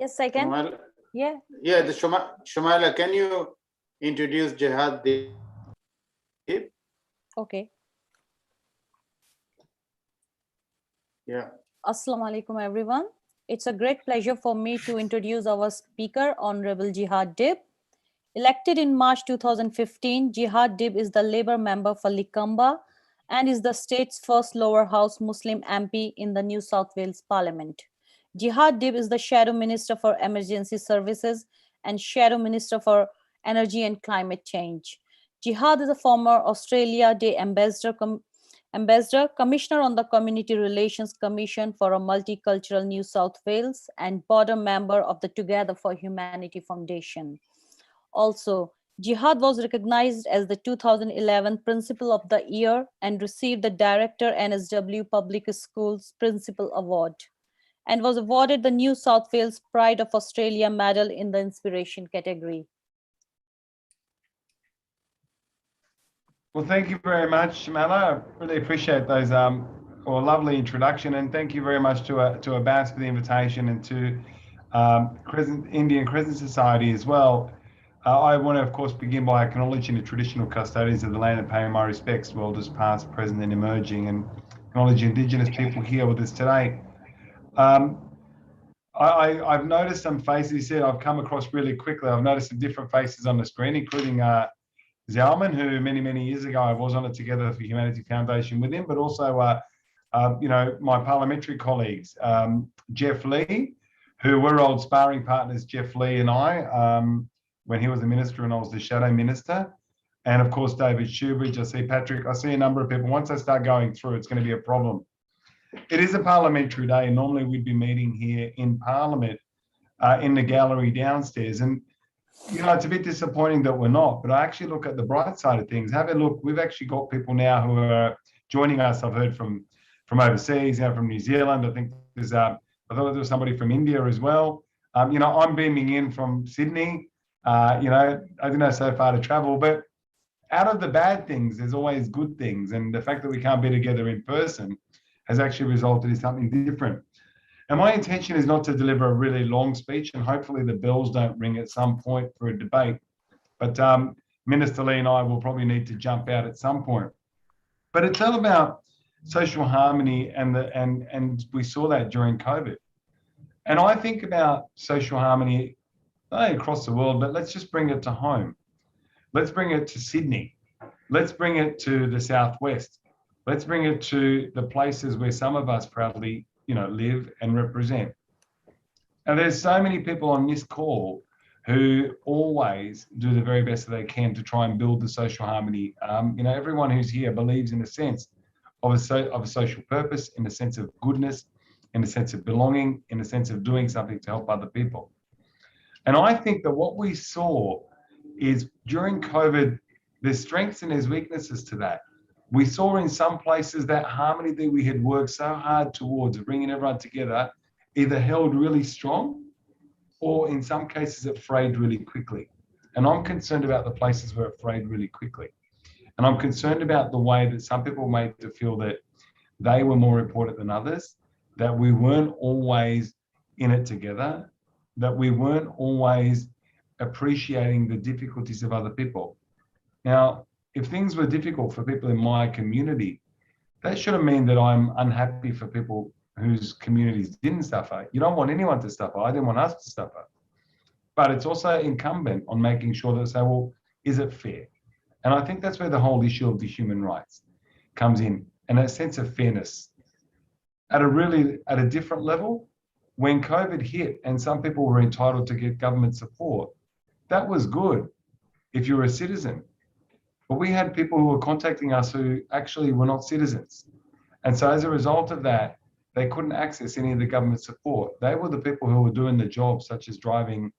Speaker 10: Yes, I can.
Speaker 2: Shumaila?
Speaker 10: Yeah.
Speaker 2: Yeah, the Shumaila, can you introduce Jihad Dib?
Speaker 10: Okay.
Speaker 2: Yeah.
Speaker 10: Assalamu alaikum, everyone. It's a great pleasure for me to introduce our speaker, Honorable Jihad Dib. Elected in March 2015, Jihad Dib is the Labour member for Likamba and is the state's first lower house Muslim MP in the New South Wales Parliament. Jihad Dib is the Shadow Minister for Emergency Services and Shadow Minister for Energy and Climate Change. Jihad is a former Australia Day Ambassador, Commissioner on the Community Relations Commission for a Multicultural New South Wales, and Board member of the Together for Humanity Foundation. Also, Jihad was recognized as the 2011 Principal of the Year and received the Director NSW Public Schools Principal Award, and was awarded the New South Wales Pride of Australia Medal in the Inspiration category.
Speaker 15: Well, thank you very much, Shumaila. I really appreciate those lovely introduction, and thank you very much to Abbas for the invitation, and to Indian Crescent Society as well. I want to, of course, begin by acknowledging the traditional custodians of the land and paying my respects to elders past, present, and emerging, and acknowledge Indigenous people here with us today. I've noticed some faces. You said I've come across really quickly. I've noticed some different faces on the screen, including Zalman, who many years ago I was on a Together for Humanity Foundation with him, but also my parliamentary colleagues, Jeff Lee, who were old sparring partners, Jeff Lee and I, when he was the minister and I was the shadow minister, and of course David Shoebridge. I see Patrick. I see a number of people. Once I start going through, it's going to be a problem. It is a parliamentary day, and normally we'd be meeting here in Parliament in the gallery downstairs, and it's a bit disappointing that we're not, but I actually look at the bright side of things. Have a look. We've actually got people now who are joining us. I've heard from overseas, from New Zealand. I think there's I thought there was somebody from India as well. I'm beaming in from Sydney. I don't know so far to travel, but out of the bad things, there's always good things. And the fact that we can't be together in person has actually resulted in something different. And my intention is not to deliver a really long speech, and hopefully the bells don't ring at some point for a debate. But Minister Lee and I will probably need to jump out at some point. But it's all about social harmony, and we saw that during COVID. And I think about social harmony not only across the world, but let's just bring it to home. Let's bring it to Sydney. Let's bring it to the Southwest. Let's bring it to the places where some of us proudly live and represent. And there's so many people on this call who always do the very best that they can to try and build the social harmony. Everyone who's here believes in a sense of a social purpose, in a sense of goodness, in a sense of belonging, in a sense of doing something to help other people. And I think that what we saw is during COVID, there's strengths and there's weaknesses to that. We saw in some places that harmony that we had worked so hard towards bringing everyone together either held really strong, or in some cases it frayed really quickly. And I'm concerned about the places where it frayed really quickly. And I'm concerned about the way that some people made to feel that they were more important than others, that we weren't always in it together, that we weren't always appreciating the difficulties of other people. Now, if things were difficult for people in my community, that shouldn't mean that I'm unhappy for people whose communities didn't suffer. You don't want anyone to suffer. I didn't want us to suffer. But it's also incumbent on making sure that say, well, is it fair? And I think that's where the whole issue of the human rights comes in, and a sense of fairness. At a different level, when COVID hit and some people were entitled to get government support, that was good if you're a citizen. But we had people who were contacting us who actually were not citizens. And so as a result of that, they couldn't access any of the government support. They were the people who were doing the jobs, such as driving,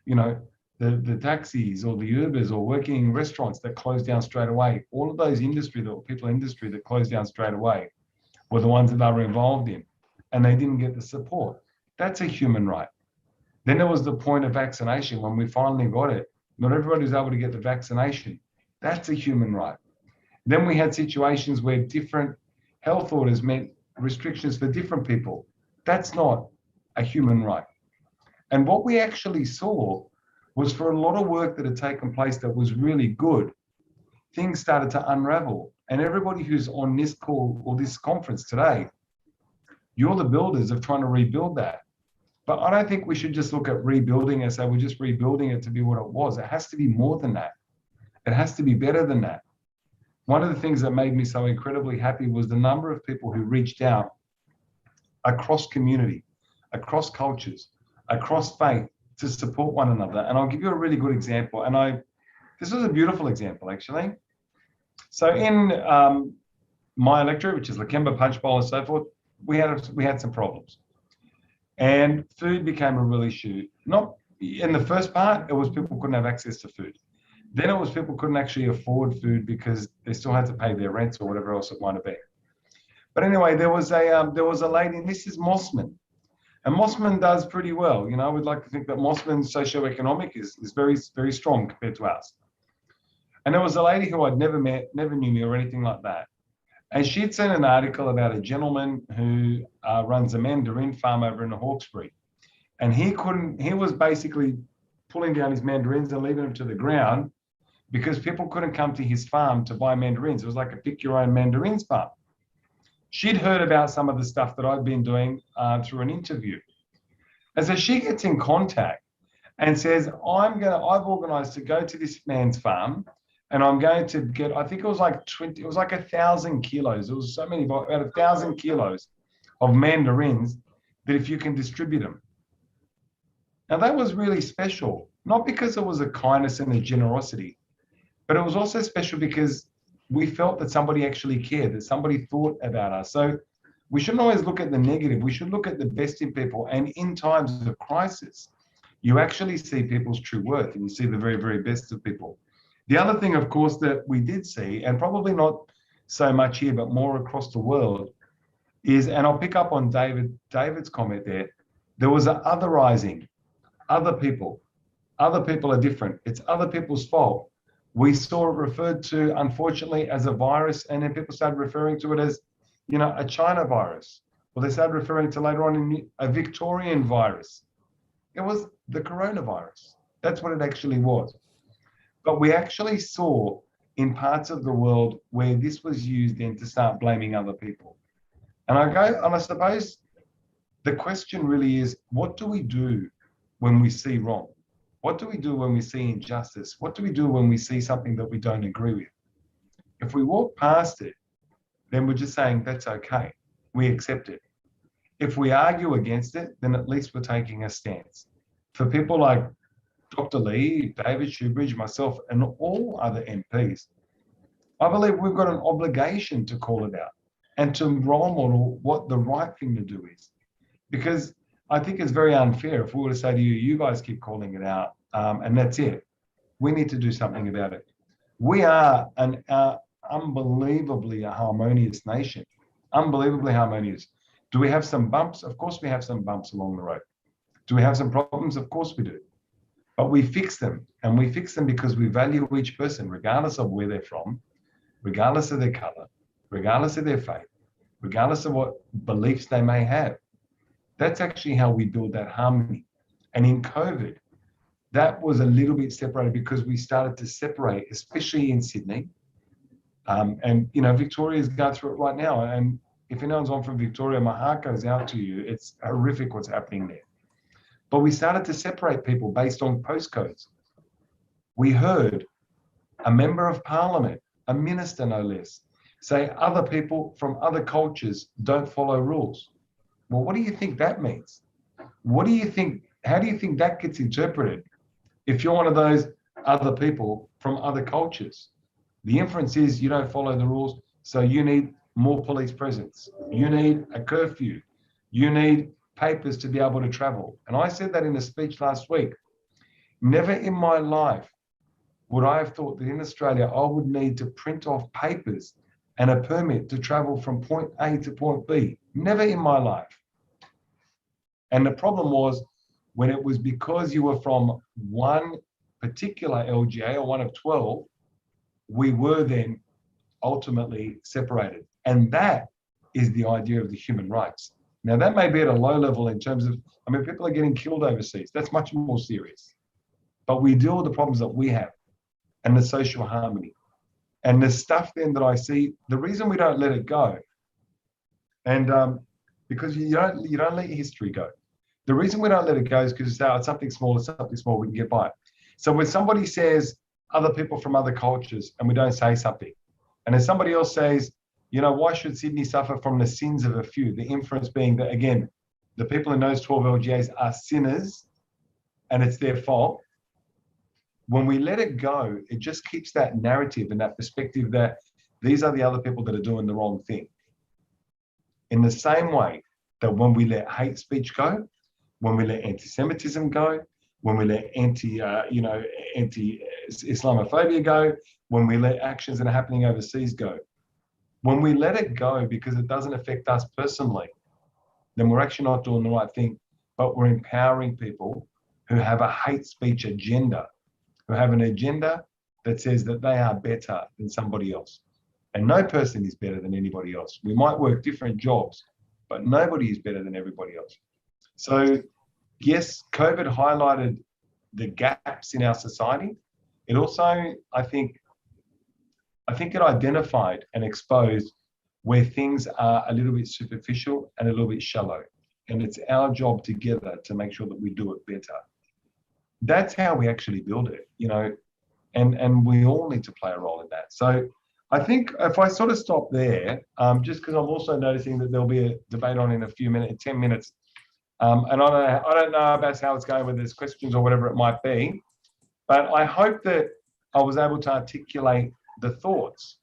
Speaker 15: the taxis or the Ubers, or working in restaurants that closed down straight away. All of those people industry that closed down straight away were the ones that they were involved in, and they didn't get the support. That's a human right. Then there was the point of vaccination when we finally got it. Not everybody was able to get the vaccination. That's a human right. Then we had situations where different health orders meant restrictions for different people. That's not a human right. And what we actually saw was for a lot of work that had taken place that was really good, things started to unravel. And everybody who's on this call or this conference today, you're the builders of trying to rebuild that. But I don't think we should just look at rebuilding and say we're just rebuilding it to be what it was. It has to be more than that. It has to be better than that. One of the things that made me so incredibly happy was the number of people who reached out across community, across cultures, across faith to support one another. And I'll give you a really good example. And this was a beautiful example, actually. So in my electorate, which is Lakemba, Punch Bowl, and so forth, we had some problems. And food became a real issue. Not in the first part, it was people couldn't have access to food. Then it was people couldn't actually afford food because they still had to pay their rents or whatever else it might have been. But anyway, there was a lady, and this is Mossman. And Mossman does pretty well. You know, I would like to think that Mossman's socioeconomic is very, very strong compared to ours. And there was a lady who I'd never met, never knew me or anything like that. And she'd seen an article about a gentleman who runs a mandarin farm over in the Hawkesbury. And he was basically pulling down his mandarins and leaving them to the ground because people couldn't come to his farm to buy mandarins. It was like a pick your own mandarins farm. She'd heard about some of the stuff that I'd been doing through an interview. And so she gets in contact and says, I've organized to go to this man's farm and I'm going to get, I think it was like 1,000 kilos. It was so many, about 1,000 kilos of mandarins that if you can distribute them. Now that was really special, not because it was a kindness and a generosity, but it was also special because we felt that somebody actually cared, that somebody thought about us. So we shouldn't always look at the negative. We should look at the best in people. And in times of crisis, you actually see people's true worth and you see the very, very best of people. The other thing, of course, that we did see, and probably not so much here, but more across the world, is, and I'll pick up on David's comment there was an otherizing. Other people are different. It's other people's fault. We saw it referred to, unfortunately, as a virus, and then people started referring to it as, you know, a China virus. Well, they started referring to later on a Victorian virus. It was the coronavirus. That's what it actually was. But we actually saw in parts of the world where this was used then to start blaming other people. And I suppose the question really is, what do we do when we see wrong? What do we do when we see injustice? What do we do when we see something that we don't agree with? If we walk past it, then we're just saying that's okay. We accept it. If we argue against it, then at least we're taking a stance. For people like Dr. Lee, David Shoebridge, myself, and all other MPs, I believe we've got an obligation to call it out and to role model what the right thing to do is. Because I think it's very unfair if we were to say to you, you guys keep calling it out, and that's it. We need to do something about it. We are an unbelievably harmonious nation, unbelievably harmonious. Do we have some bumps? Of course we have some bumps along the road. Do we have some problems? Of course we do. But we fix them, and we fix them because we value each person, regardless of where they're from, regardless of their color, regardless of their faith, regardless of what beliefs they may have. That's actually how we build that harmony. And in COVID, that was a little bit separated because we started to separate, especially in Sydney. And, you know, Victoria's going through it right now. And if anyone's on from Victoria, my heart goes out to you. It's horrific what's happening there. But we started to separate people based on postcodes. We heard a member of parliament, a minister no less, say other people from other cultures don't follow rules. Well, what do you think that means? What do you think, how do you think that gets interpreted if you're one of those other people from other cultures? The inference is you don't follow the rules, so you need more police presence. You need a curfew. You need papers to be able to travel. And I said that in a speech last week. Never in my life would I have thought that in Australia I would need to print off papers and a permit to travel from point A to point B. Never in my life. And the problem was when it was because you were from one particular LGA or one of 12, we were then ultimately separated. And that is the idea of the human rights. Now, that may be at a low level in terms of, I mean, people are getting killed overseas. That's much more serious. But we deal with the problems that we have and the social harmony. And the stuff then that I see, the reason we don't let it go, and because you don't let your history go. The reason we don't let it go is because it's something small, we can get by. So when somebody says other people from other cultures and we don't say something, and then somebody else says, you know, why should Sydney suffer from the sins of a few? The inference being that, again, the people in those 12 LGAs are sinners and it's their fault. When we let it go, it just keeps that narrative and that perspective that these are the other people that are doing the wrong thing. In the same way that when we let hate speech go, when we let anti-Semitism go, when we let anti-Islamophobia go, when we let actions that are happening overseas go, when we let it go because it doesn't affect us personally, then we're actually not doing the right thing, but we're empowering people who have a hate speech agenda, who have an agenda that says that they are better than somebody else. And no person is better than anybody else. We might work different jobs, but nobody is better than everybody else. So yes, COVID highlighted the gaps in our society. It also, I think it identified and exposed where things are a little bit superficial and a little bit shallow. And it's our job together to make sure that we do it better. That's how we actually build it, you know, and we all need to play a role in that. So I think if I sort of stop there, just because I'm also noticing that there'll be a debate on in a few minutes, 10 minutes. And I don't know about how it's going with these questions or whatever it might be, but I hope that I was able to articulate the thoughts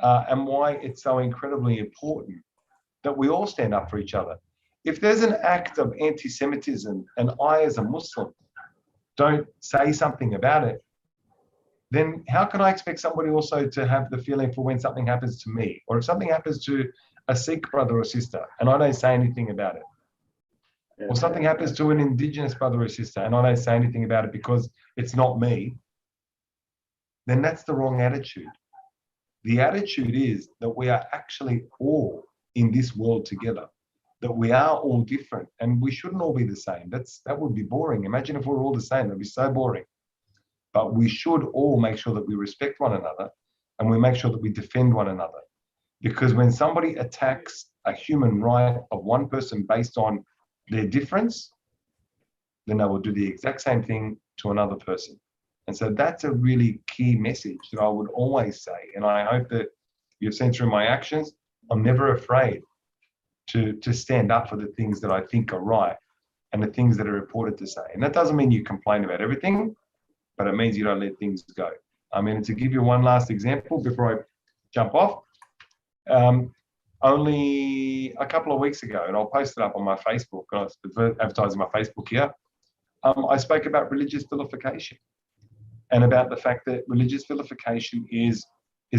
Speaker 15: and why it's so incredibly important that we all stand up for each other. If there's an act of anti-Semitism and I as a Muslim don't say something about it, then how can I expect somebody also to have the feeling for when something happens to me? Or if something happens to a Sikh brother or sister and I don't say anything about it, or something happens to an Indigenous brother or sister and I don't say anything about it because it's not me, then that's the wrong attitude. The attitude is that we are actually all in this world together, that we are all different and we shouldn't all be the same. That would be boring. Imagine if we're all the same, that'd be so boring. But we should all make sure that we respect one another and we make sure that we defend one another. Because when somebody attacks a human right of one person based on their difference, then they will do the exact same thing to another person. And so that's a really key message that I would always say. And I hope that you've seen through my actions, I'm never afraid to stand up for the things that I think are right and the things that are important to say. And that doesn't mean you complain about everything, but it means you don't let things go. I mean, to give you one last example before I jump off, only a couple of weeks ago, and I'll post it up on my Facebook, and I was advertising my Facebook here, I spoke about religious vilification and about the fact that religious vilification is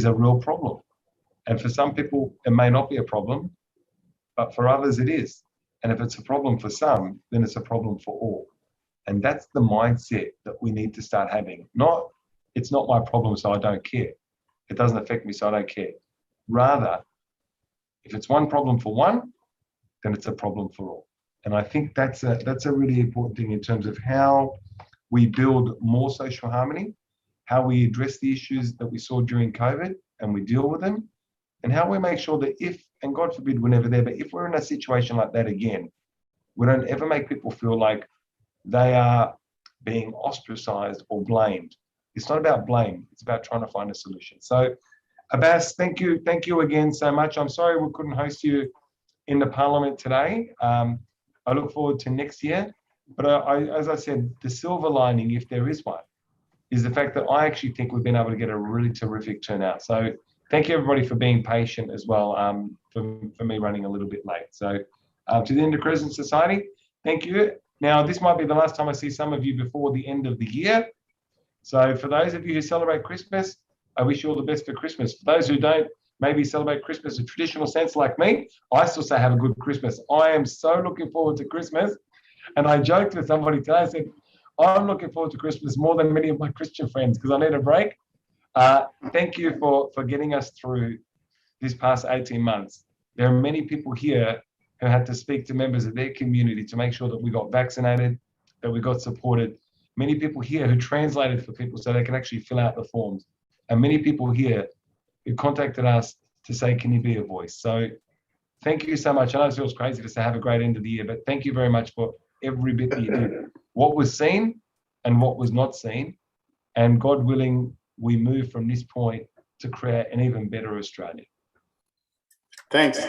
Speaker 15: a real problem. And for some people, it may not be a problem, but for others it is. And if it's a problem for some, then it's a problem for all. And that's the mindset that we need to start having. Not, it's not my problem, so I don't care. It doesn't affect me, so I don't care. Rather, if it's one problem for one, then it's a problem for all. And I think that's a really important thing in terms of how we build more social harmony, how we address the issues that we saw during COVID and we deal with them, and how we make sure that if, and God forbid we're never there, but if we're in a situation like that again, we don't ever make people feel like they are being ostracized or blamed. It's not about blame, it's about trying to find a solution. So Abbas, thank you again so much. I'm sorry we couldn't host you in the Parliament today. I look forward to next year. But as I said, the silver lining, if there is one, is the fact that I actually think we've been able to get a really terrific turnout. So thank you everybody for being patient as well, for me running a little bit late. So to the Indo Crescent Society, thank you. Now, this might be the last time I see some of you before the end of the year. So for those of you who celebrate Christmas, I wish you all the best for Christmas. For those who don't maybe celebrate Christmas in a traditional sense like me, I still say have a good Christmas. I am so looking forward to Christmas. And I joked with somebody today, I said, I'm looking forward to Christmas more than many of my Christian friends because I need a break. Thank you for getting us through this past 18 months. There are many people here who had to speak to members of their community to make sure that we got vaccinated, that we got supported. Many people here who translated for people so they can actually fill out the forms. And many people here who contacted us to say, can you be a voice? So thank you so much. I know it feels crazy to say have a great end of the year, but thank you very much for every bit that you did. What was seen and what was not seen. And God willing, we move from this point to create an even better Australia.
Speaker 2: Thanks,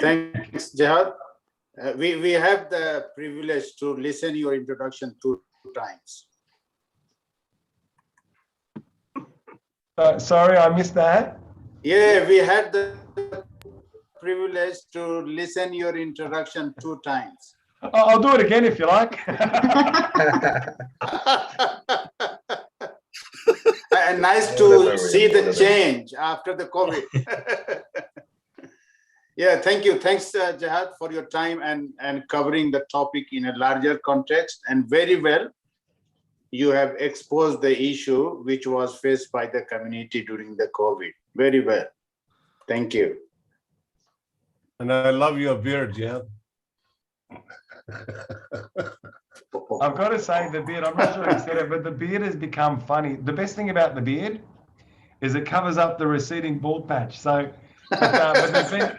Speaker 2: Jihad. We have the privilege to listen your introduction 2 times.
Speaker 15: Sorry, I missed that.
Speaker 2: Yeah, we had the privilege to listen your introduction 2 times.
Speaker 15: I'll do it again if you like.
Speaker 2: And nice to see the change after the COVID. Yeah, thank you. Thanks, Jihad, for your time and covering the topic in a larger context. And very well, you have exposed the issue which was faced by the community during the COVID. Very well. Thank you.
Speaker 16: And I love your beard, Jihad.
Speaker 15: I've got to say the beard, I'm not sure you said it, but the beard has become funny. The best thing about the beard is it covers up the receding bald patch. So but there's been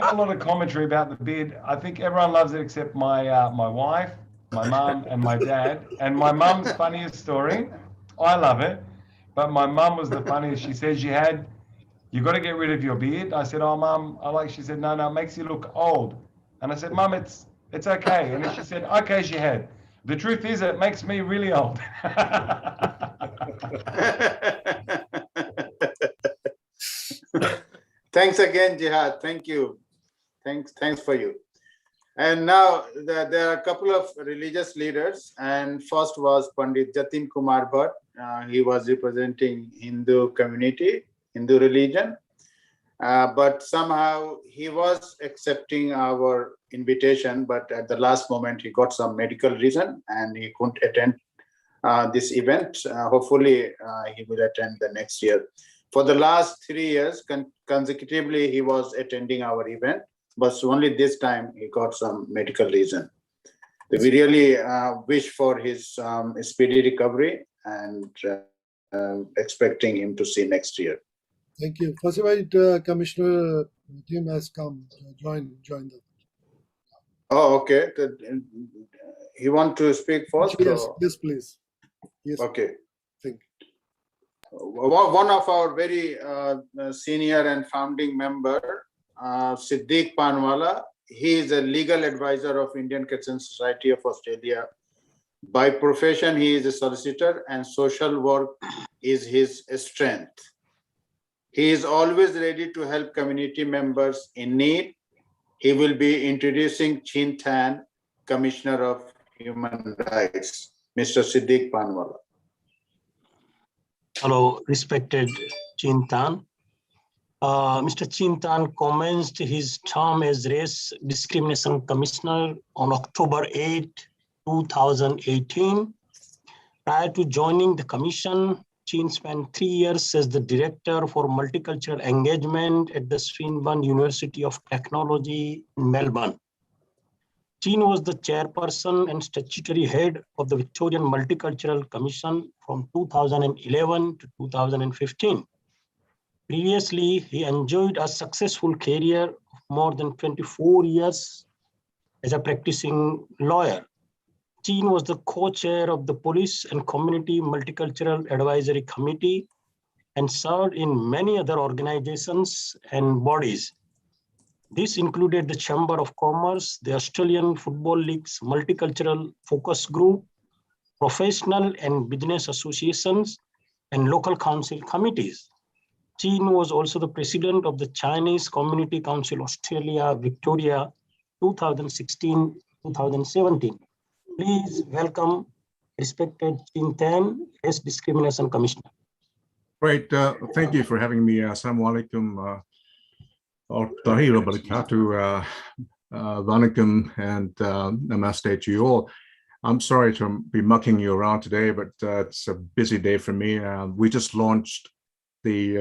Speaker 15: a lot of commentary about the beard. I think everyone loves it except my wife, my mum and my dad. And my mum's funniest story, I love it, but my mum was the funniest. She says you got to get rid of your beard. I said, oh, mum, she said, no, it makes you look old. And I said, mum, it's okay. And then she said, okay, Jihad. The truth is it makes me really old.
Speaker 2: Thanks again, Jihad. Thank you. Thanks for you. And now there are a couple of religious leaders. And first was Pandit Jatin Kumar Bhatt. He was representing Hindu community, Hindu religion. But somehow he was accepting our invitation, but at the last moment he got some medical reason and he couldn't attend this event. Hopefully he will attend the next year. For the last 3 years consecutively he was attending our event, but only this time he got some medical reason. We really wish for his speedy recovery and expecting him to see next year.
Speaker 5: Thank you. First of all, Commissioner Tim has come join them.
Speaker 2: Oh, okay. You want to speak first?
Speaker 5: Yes, please. Yes.
Speaker 2: Okay.
Speaker 5: Thank you.
Speaker 2: One of our very senior and founding member, Siddiq Panwala, he is a legal advisor of Indian Christian Society of Australia. By profession, he is a solicitor and social work is his strength. He is always ready to help community members in need. He will be introducing Chin Tan, Commissioner of Human Rights, Mr. Siddiq Panwala.
Speaker 17: Hello, respected Chin Tan. Mr. Chin Tan commenced his term as Race Discrimination Commissioner on October 8, 2018. Prior to joining the commission, Chin spent 3 years as the Director for Multicultural Engagement at the Swinburne University of Technology in Melbourne. Chin was the chairperson and statutory head of the Victorian Multicultural Commission from 2011 to 2015. Previously, he enjoyed a successful career of more than 24 years as a practicing lawyer. Chin was the co-chair of the Police and Community Multicultural Advisory Committee and served in many other organizations and bodies. This included the Chamber of Commerce, the Australian Football League's Multicultural Focus Group, professional and business associations, and local council committees. Chin was also the president of the Chinese Community Council Australia, Victoria, 2016-2017. Please welcome respected Chin Tan as Discrimination Commissioner.
Speaker 18: Great, thank you for having me. Assalamu alaikum. Tahir barakatuh, Vanakkam and namaste to you all. I'm sorry to be mucking you around today, but it's a busy day for me. We just launched the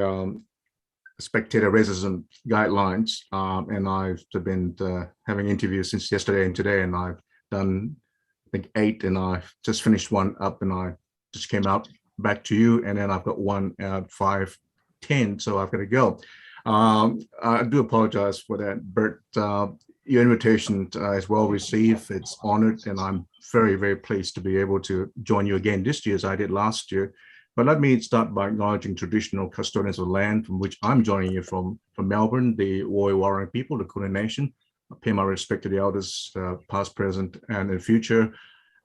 Speaker 18: spectator racism guidelines, and I've been having interviews since yesterday and today, and I've done, I think, 8, and I've just finished one up, and I just came out back to you, and then I've got one at 5:10, so I've got to go. I do apologize for that, Bert. Your invitation is well received. It's honored, and I'm very, very pleased to be able to join you again this year as I did last year. But let me start by acknowledging traditional custodians of the land from which I'm joining you from Melbourne, the Woiwurrung people, the Kulin Nation. I pay my respect to the elders, past, present, and in future.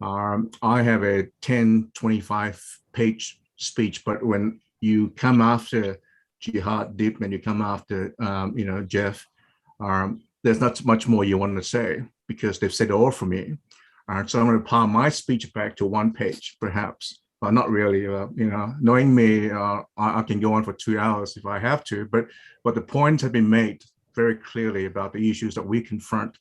Speaker 18: I have a 10, 25-page speech, but when you come after Jihad Dib and you come after, Jeff, there's not much more you want to say because they've said it all for me. So I'm going to pile my speech back to 1 page, perhaps. But not really, knowing me, I can go on for 2 hours if I have to, but the points have been made very clearly about the issues that we confront.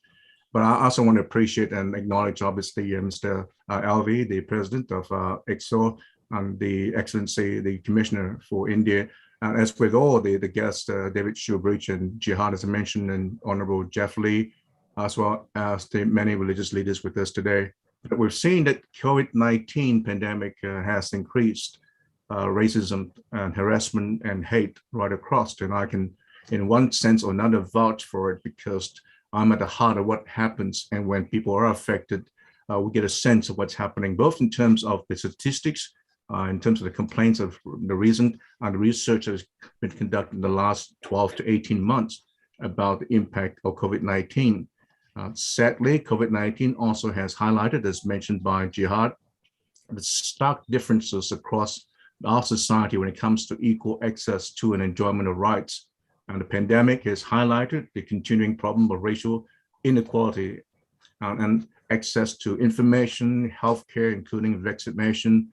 Speaker 18: But I also want to appreciate and acknowledge, obviously, Mr. Alvi, the president of ICSOA, and the Excellency, the Commissioner for India, and as with all the guests, David Shoebridge and Jihad, as I mentioned, and Honorable Jeff Lee, as well as the many religious leaders with us today. But we've seen that COVID-19 pandemic has increased racism and harassment and hate right across. And I can, in one sense or another, vouch for it because I'm at the heart of what happens. And when people are affected, we get a sense of what's happening, both in terms of the statistics, in terms of the complaints of the recent and the research that has been conducted in the last 12 to 18 months about the impact of COVID-19. Sadly, COVID-19 also has highlighted, as mentioned by Jihad, the stark differences across our society when it comes to equal access to and enjoyment of rights. And the pandemic has highlighted the continuing problem of racial inequality and access to information, healthcare, including vaccination,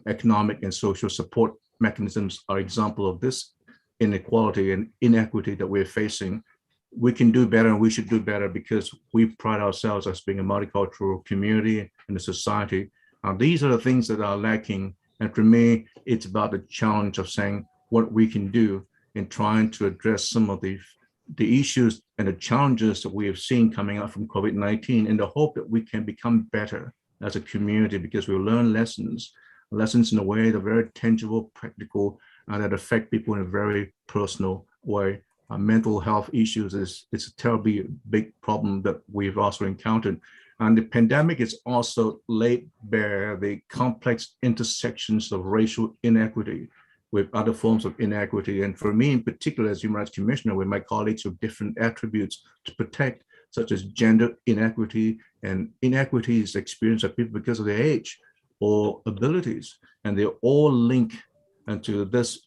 Speaker 18: economic and social support mechanisms are example of this inequality and inequity that we're facing. We can do better and we should do better because we pride ourselves as being a multicultural community and a society. These are the things that are lacking. And for me, it's about the challenge of saying what we can do in trying to address some of the issues and the challenges that we have seen coming out from COVID-19 in the hope that we can become better as a community because we'll learn lessons in a way that are very tangible, practical, and that affect people in a very personal way. Mental health issues is a terribly big problem that we've also encountered. And the pandemic has also laid bare the complex intersections of racial inequity with other forms of inequity. And for me in particular, as Human Rights Commissioner, with my colleagues with different attributes to protect, such as gender inequity and inequities experienced by people because of their age or abilities. And they all link into this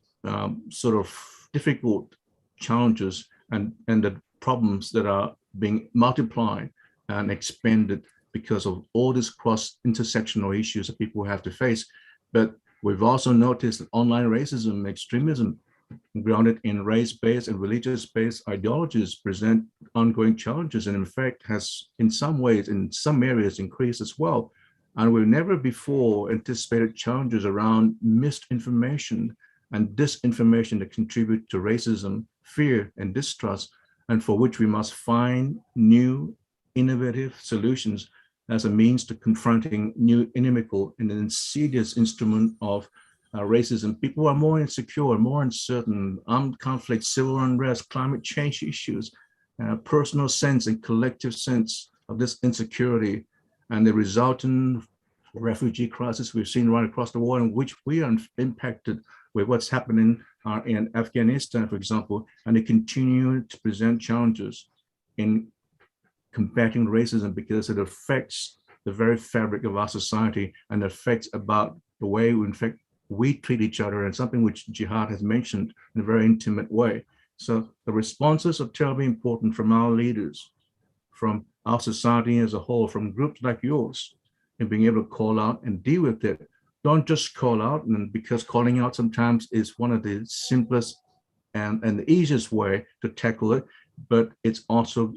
Speaker 18: sort of difficult challenges and the problems that are being multiplied and expanded because of all these cross-intersectional issues that people have to face. But we've also noticed that online racism, extremism, grounded in race-based and religious-based ideologies present ongoing challenges and in fact has in some ways, in some areas increased as well. And we've never before anticipated challenges around misinformation and disinformation that contribute to racism, fear, and distrust, and for which we must find new, innovative solutions as a means to confronting new inimical and an insidious instrument of racism. People are more insecure, more uncertain, armed conflict, civil unrest, climate change issues, personal sense and collective sense of this insecurity, and the resultant refugee crisis we've seen right across the world, in which we are impacted with what's happening in Afghanistan, for example, and they continue to present challenges in combating racism because it affects the very fabric of our society and affects about the way, in fact, we treat each other, and something which Jihad has mentioned in a very intimate way. So the responses are terribly important from our leaders, from our society as a whole, from groups like yours, and being able to call out and deal with it. Don't just call out, and because calling out sometimes is one of the simplest and the easiest way to tackle it, but it's also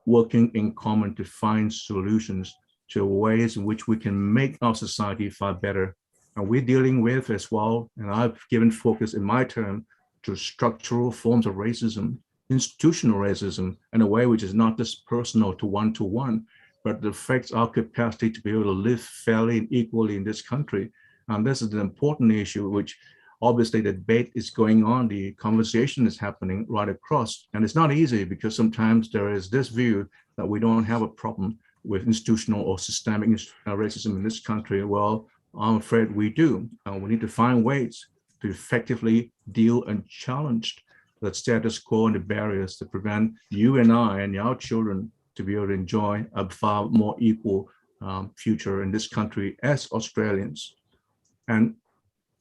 Speaker 18: working in common to find solutions to ways in which we can make our society far better. And we're dealing with as well, and I've given focus in my term to structural forms of racism, institutional racism, in a way which is not just personal to one, but affects our capacity to be able to live fairly and equally in this country. And this is an important issue, which obviously the debate is going on, the conversation is happening right across. And it's not easy because sometimes there is this view that we don't have a problem with institutional or systemic racism in this country. Well, I'm afraid we do. We need to find ways to effectively deal and challenge the status quo and the barriers to prevent you and I and our children to be able to enjoy a far more equal future in this country as Australians. And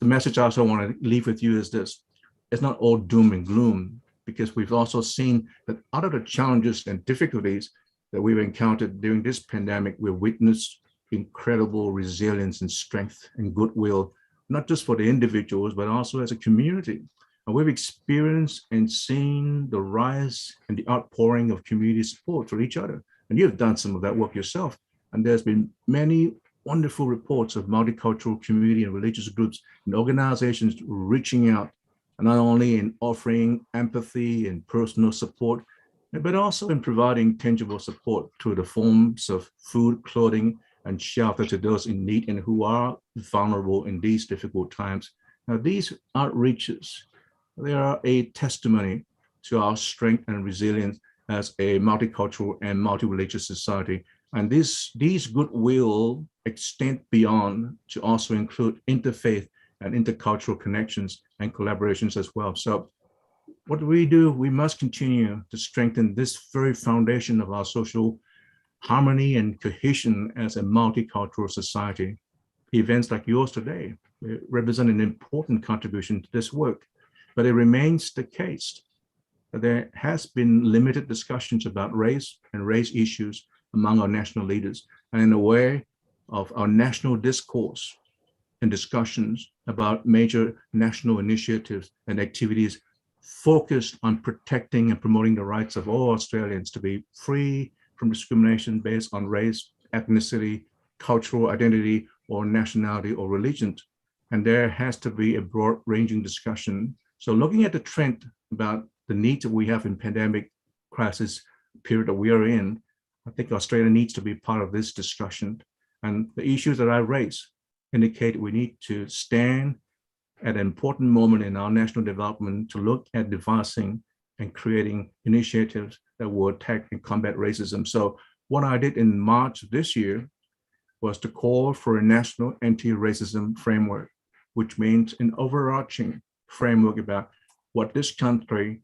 Speaker 18: the message I also want to leave with you is this: it's not all doom and gloom, because we've also seen that out of the challenges and difficulties that we've encountered during this pandemic, we've witnessed incredible resilience and strength and goodwill, not just for the individuals, but also as a community. And we've experienced and seen the rise and the outpouring of community support for each other. And you've done some of that work yourself. And there's been many wonderful reports of multicultural community and religious groups and organizations reaching out, and not only in offering empathy and personal support, but also in providing tangible support through the forms of food, clothing, and shelter to those in need and who are vulnerable in these difficult times. Now, these outreaches, they are a testimony to our strength and resilience as a multicultural and multi-religious society. And these goodwill extend beyond to also include interfaith and intercultural connections and collaborations as well. So what do? We must continue to strengthen this very foundation of our social harmony and cohesion as a multicultural society. Events like yours today represent an important contribution to this work, but it remains the case that there has been limited discussions about race and race issues among our national leaders, and in a way of our national discourse and discussions about major national initiatives and activities focused on protecting and promoting the rights of all Australians to be free from discrimination based on race, ethnicity, cultural identity, or nationality or religion. And there has to be a broad-ranging discussion. So looking at the trend about the needs that we have in pandemic crisis period that we are in, I think Australia needs to be part of this discussion. And the issues that I raise indicate we need to stand at an important moment in our national development to look at devising and creating initiatives that will attack and combat racism. So what I did in March of this year was to call for a national anti-racism framework, which means an overarching framework about what this country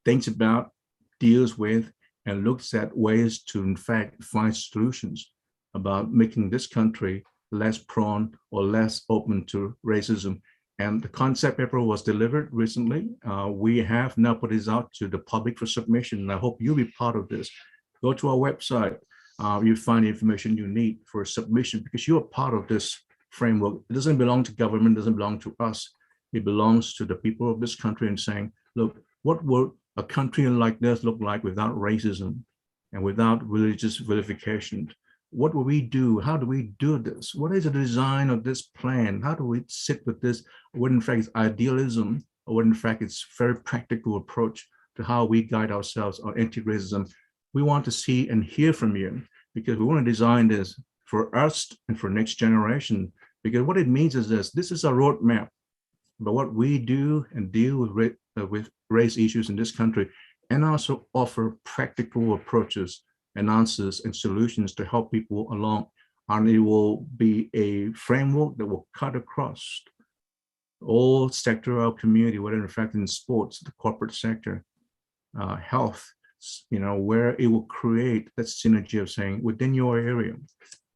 Speaker 18: thinks about, deals with, and looks at ways to, in fact, find solutions about making this country less prone or less open to racism. And the concept paper was delivered recently. We have now put this out to the public for submission, and I hope you'll be part of this. Go to our website. You'll find the information you need for submission, because you're part of this framework. It doesn't belong to government, it doesn't belong to us. It belongs to the people of this country, and saying, look, what would a country like this look like without racism and without religious vilification? What will we do? How do we do this? What is the design of this plan? How do we sit with this? What in fact is idealism, or what in fact is very practical approach to how we guide ourselves on anti-racism? We want to see and hear from you, because we want to design this for us and for next generation. Because what it means is this is a roadmap about what we do and deal with race issues in this country, and also offer practical approaches and answers and solutions to help people along. And it will be a framework that will cut across all sector of our community, whether in fact in sports, the corporate sector, health, where it will create that synergy of saying, within your area,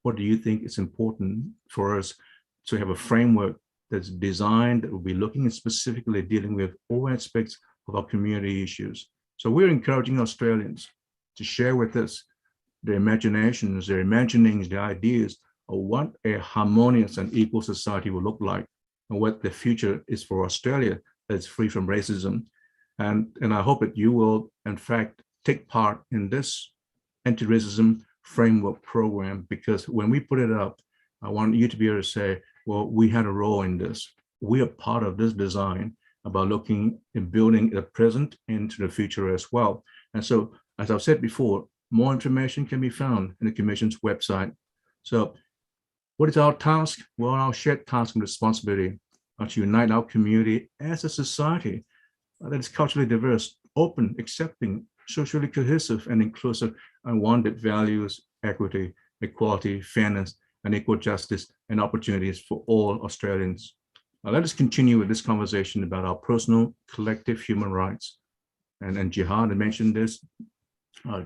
Speaker 18: what do you think is important for us to have a framework that's designed that will be looking at specifically dealing with all aspects of our community issues. So we're encouraging Australians to share with us their imaginations, their imaginings, their ideas of what a harmonious and equal society will look like, and what the future is for Australia that's free from racism. And I hope that you will, in fact, take part in this anti-racism framework program, because when we put it up, I want you to be able to say, well, we had a role in this. We are part of this design. about looking and building the present into the future as well. And so, as I've said before, more information can be found in the Commission's website. So what is our task? Well, our shared task and responsibility are to unite our community as a society that is culturally diverse, open, accepting, socially cohesive, and inclusive, and one that values equity, equality, fairness, and equal justice and opportunities for all Australians. Now, let us continue with this conversation about our personal, collective human rights. And Jihad had mentioned this,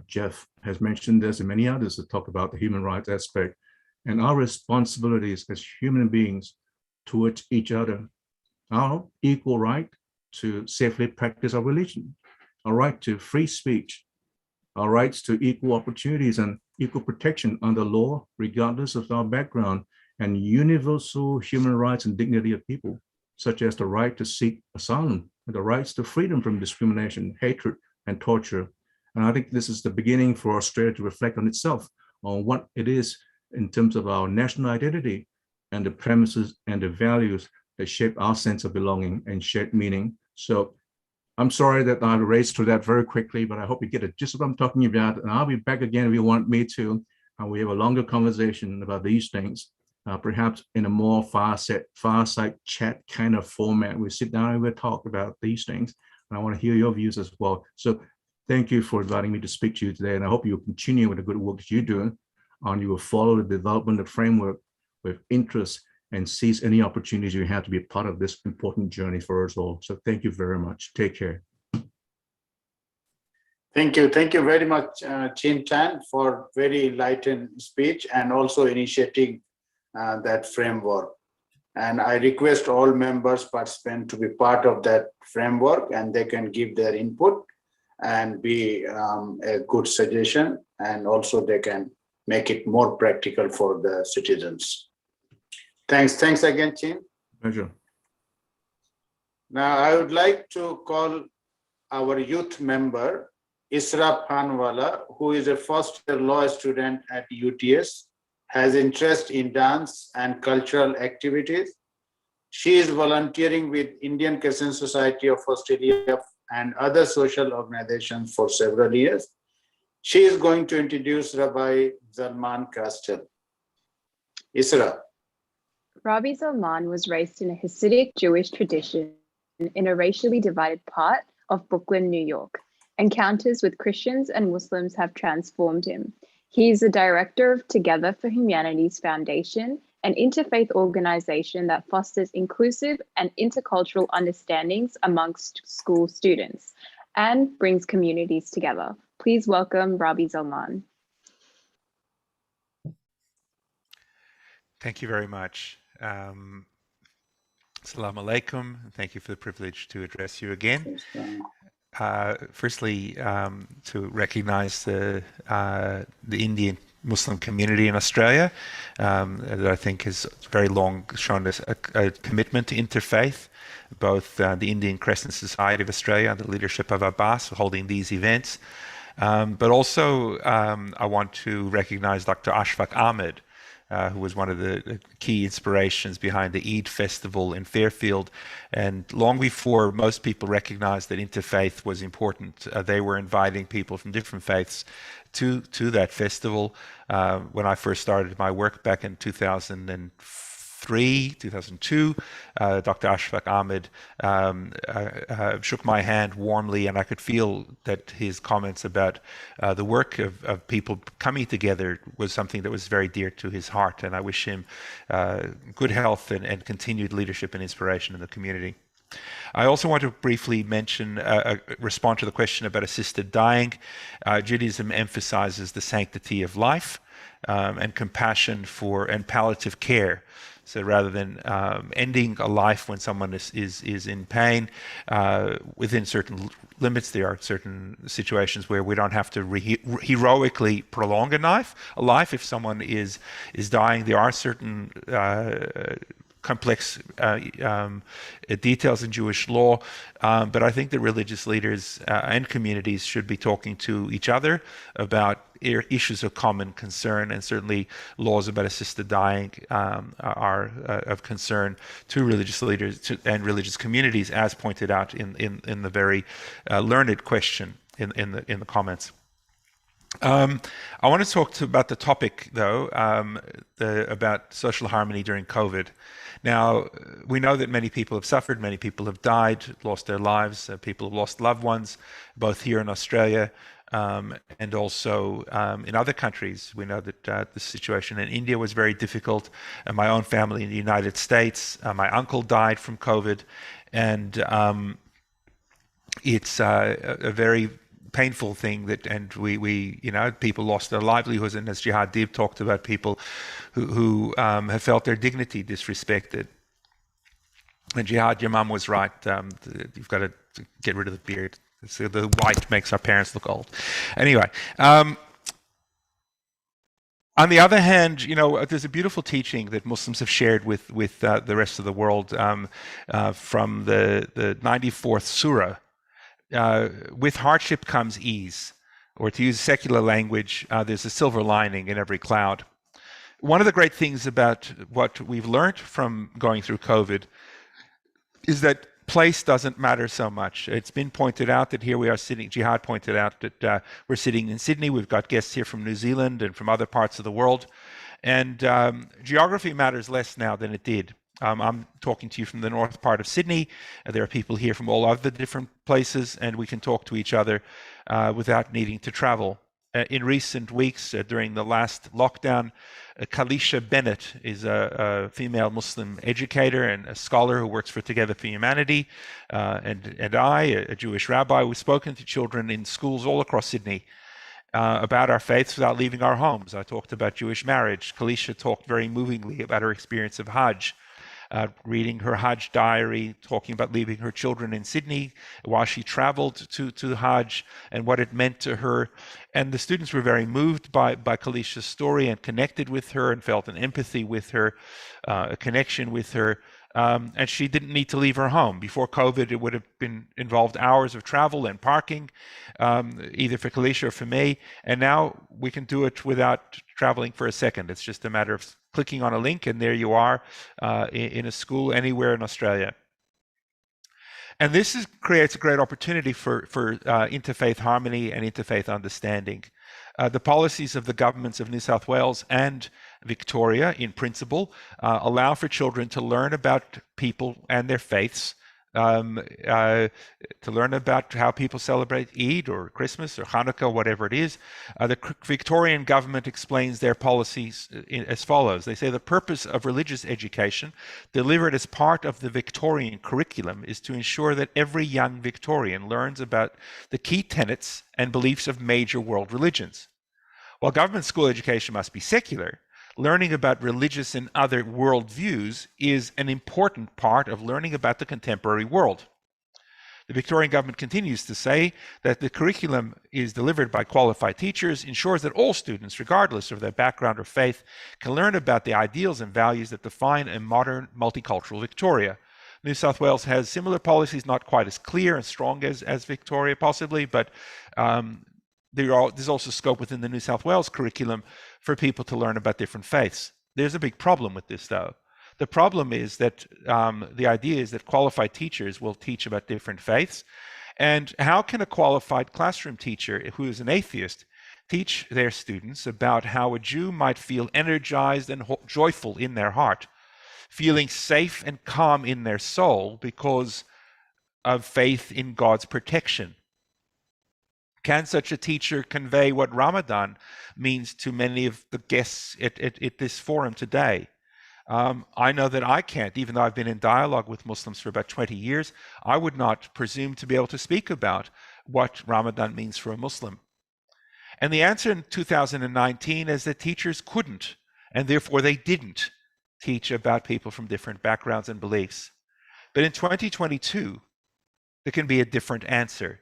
Speaker 18: Jeff has mentioned this, and many others have talked about the human rights aspect and our responsibilities as human beings towards each other. Our equal right to safely practice our religion, our right to free speech, our rights to equal opportunities and equal protection under law, regardless of our background, and universal human rights and dignity of people, such as the right to seek asylum, and the rights to freedom from discrimination, hatred, and torture. And I think this is the beginning for Australia to reflect on itself, on what it is in terms of our national identity and the premises and the values that shape our sense of belonging and shared meaning. So I'm sorry that I raced through that very quickly, but I hope you get it just what I'm talking about. And I'll be back again if you want me to. And we have a longer conversation about these things, perhaps in a more fireside chat kind of format. We sit down and we talk about these things. And I want to hear your views as well. So thank you for inviting me to speak to you today. And I hope you'll continue with the good work that you're doing, and you will follow the development of the framework with interest and seize any opportunities you have to be a part of this important journey for us all. So thank you very much. Take care.
Speaker 2: Thank you. Thank you very much, Chin Tan, for very enlightened speech and also initiating that framework. And I request all members, participants to be part of that framework, and they can give their input and be a good suggestion. And also they can make it more practical for the citizens. Thanks again, Chin.
Speaker 18: Pleasure.
Speaker 2: Now I would like to call our youth member, Isra Panwala, who is a first-year law student at UTS, has interest in dance and cultural activities. She is volunteering with Indian Christian Society of Australia and other social organizations for several years. She is going to introduce Rabbi Zalman Kastel. Isra.
Speaker 19: Rabbi Zalman was raised in a Hasidic Jewish tradition in a racially divided part of Brooklyn, New York. Encounters with Christians and Muslims have transformed him. He is the director of Together for Humanity's Foundation, an interfaith organization that fosters inclusive and intercultural understandings amongst school students and brings communities together. Please welcome Rabbi Zalman.
Speaker 20: Thank you very much. Assalamu alaikum. Thank you for the privilege to address you again. Firstly, to recognize the Indian Muslim community in Australia that I think has very long shown us a commitment to interfaith, both the Indian Crescent Society of Australia and the leadership of Abbas holding these events. But also I want to recognize Dr. Ashfaq Ahmed, who was one of the key inspirations behind the Eid festival in Fairfield. And long before most people recognized that interfaith was important, they were inviting people from different faiths to that festival. When I first started my work back in 2003, 2002, Dr. Ashfaq Ahmed shook my hand warmly, and I could feel that his comments about the work of people coming together was something that was very dear to his heart, and I wish him good health and continued leadership and inspiration in the community. I also want to briefly respond to the question about assisted dying. Judaism emphasizes the sanctity of life and compassion for and palliative care. So rather than ending a life when someone is in pain, within certain limits, there are certain situations where we don't have to heroically prolong a life. If someone is dying, there are certain complex details in Jewish law, but I think the religious leaders and communities should be talking to each other about issues of common concern, and certainly laws about assisted dying are of concern to religious leaders and religious communities, as pointed out in the very learned question in the comments. I want to talk about the topic, though, about social harmony during COVID. Now, we know that many people have suffered, many people have died, lost their lives, people have lost loved ones, both here in Australia and also in other countries. We know that the situation in India was very difficult. My own family in the United States, my uncle died from COVID, and it's a very painful thing that, and we people lost their livelihoods, and as Jihad Dib talked about, people who have felt their dignity disrespected. And Jihad, your mum was right. You've got to get rid of the beard. So the white makes our parents look old. Anyway, on the other hand, there's a beautiful teaching that Muslims have shared with the rest of the world from the 94th surah. With hardship comes ease, or to use secular language, there's a silver lining in every cloud. One of the great things about what we've learned from going through COVID is that place doesn't matter so much. It's been pointed out that here we are sitting, Jihad pointed out that we're sitting in Sydney, we've got guests here from New Zealand and from other parts of the world, and geography matters less now than it did. I'm talking to you from the north part of Sydney. There are people here from all other different places, and we can talk to each other without needing to travel. In recent weeks, during the last lockdown, Kalisha Bennett is a female Muslim educator and a scholar who works for Together for Humanity, and I, a Jewish rabbi, we've spoken to children in schools all across Sydney about our faiths without leaving our homes. I talked about Jewish marriage. Kalisha talked very movingly about her experience of Hajj. Reading her Hajj diary, talking about leaving her children in Sydney while she traveled to Hajj and what it meant to her. And the students were very moved by Kalisha's story and connected with her and felt an empathy with her, a connection with her. And she didn't need to leave her home. Before COVID, it would have been involved hours of travel and parking, either for Kalisha or for me. And now we can do it without traveling for a second. It's just a matter of clicking on a link, and there you are in a school anywhere in Australia. And this creates a great opportunity for interfaith harmony and interfaith understanding. The policies of the governments of New South Wales and Victoria, in principle, allow for children to learn about people and their faiths, to learn about how people celebrate Eid or Christmas or Hanukkah, whatever it is. The Victorian government explains their policies as follows. They say the purpose of religious education delivered as part of the Victorian curriculum is to ensure that every young Victorian learns about the key tenets and beliefs of major world religions. While government school education must be secular, learning about religious and other worldviews is an important part of learning about the contemporary world. The Victorian government continues to say that the curriculum is delivered by qualified teachers, ensures that all students, regardless of their background or faith, can learn about the ideals and values that define a modern multicultural Victoria. New South Wales has similar policies, not quite as clear and strong as Victoria possibly, but there's also scope within the New South Wales curriculum for people to learn about different faiths. There's a big problem with this, though. The problem is that the idea is that qualified teachers will teach about different faiths. And how can a qualified classroom teacher who is an atheist teach their students about how a Jew might feel energized and joyful in their heart, feeling safe and calm in their soul because of faith in God's protection? Can such a teacher convey what Ramadan means to many of the guests at this forum today? I know that I can't, even though I've been in dialogue with Muslims for about 20 years, I would not presume to be able to speak about what Ramadan means for a Muslim. And the answer in 2019 is that teachers couldn't, and therefore they didn't teach about people from different backgrounds and beliefs. But in 2022, there can be a different answer.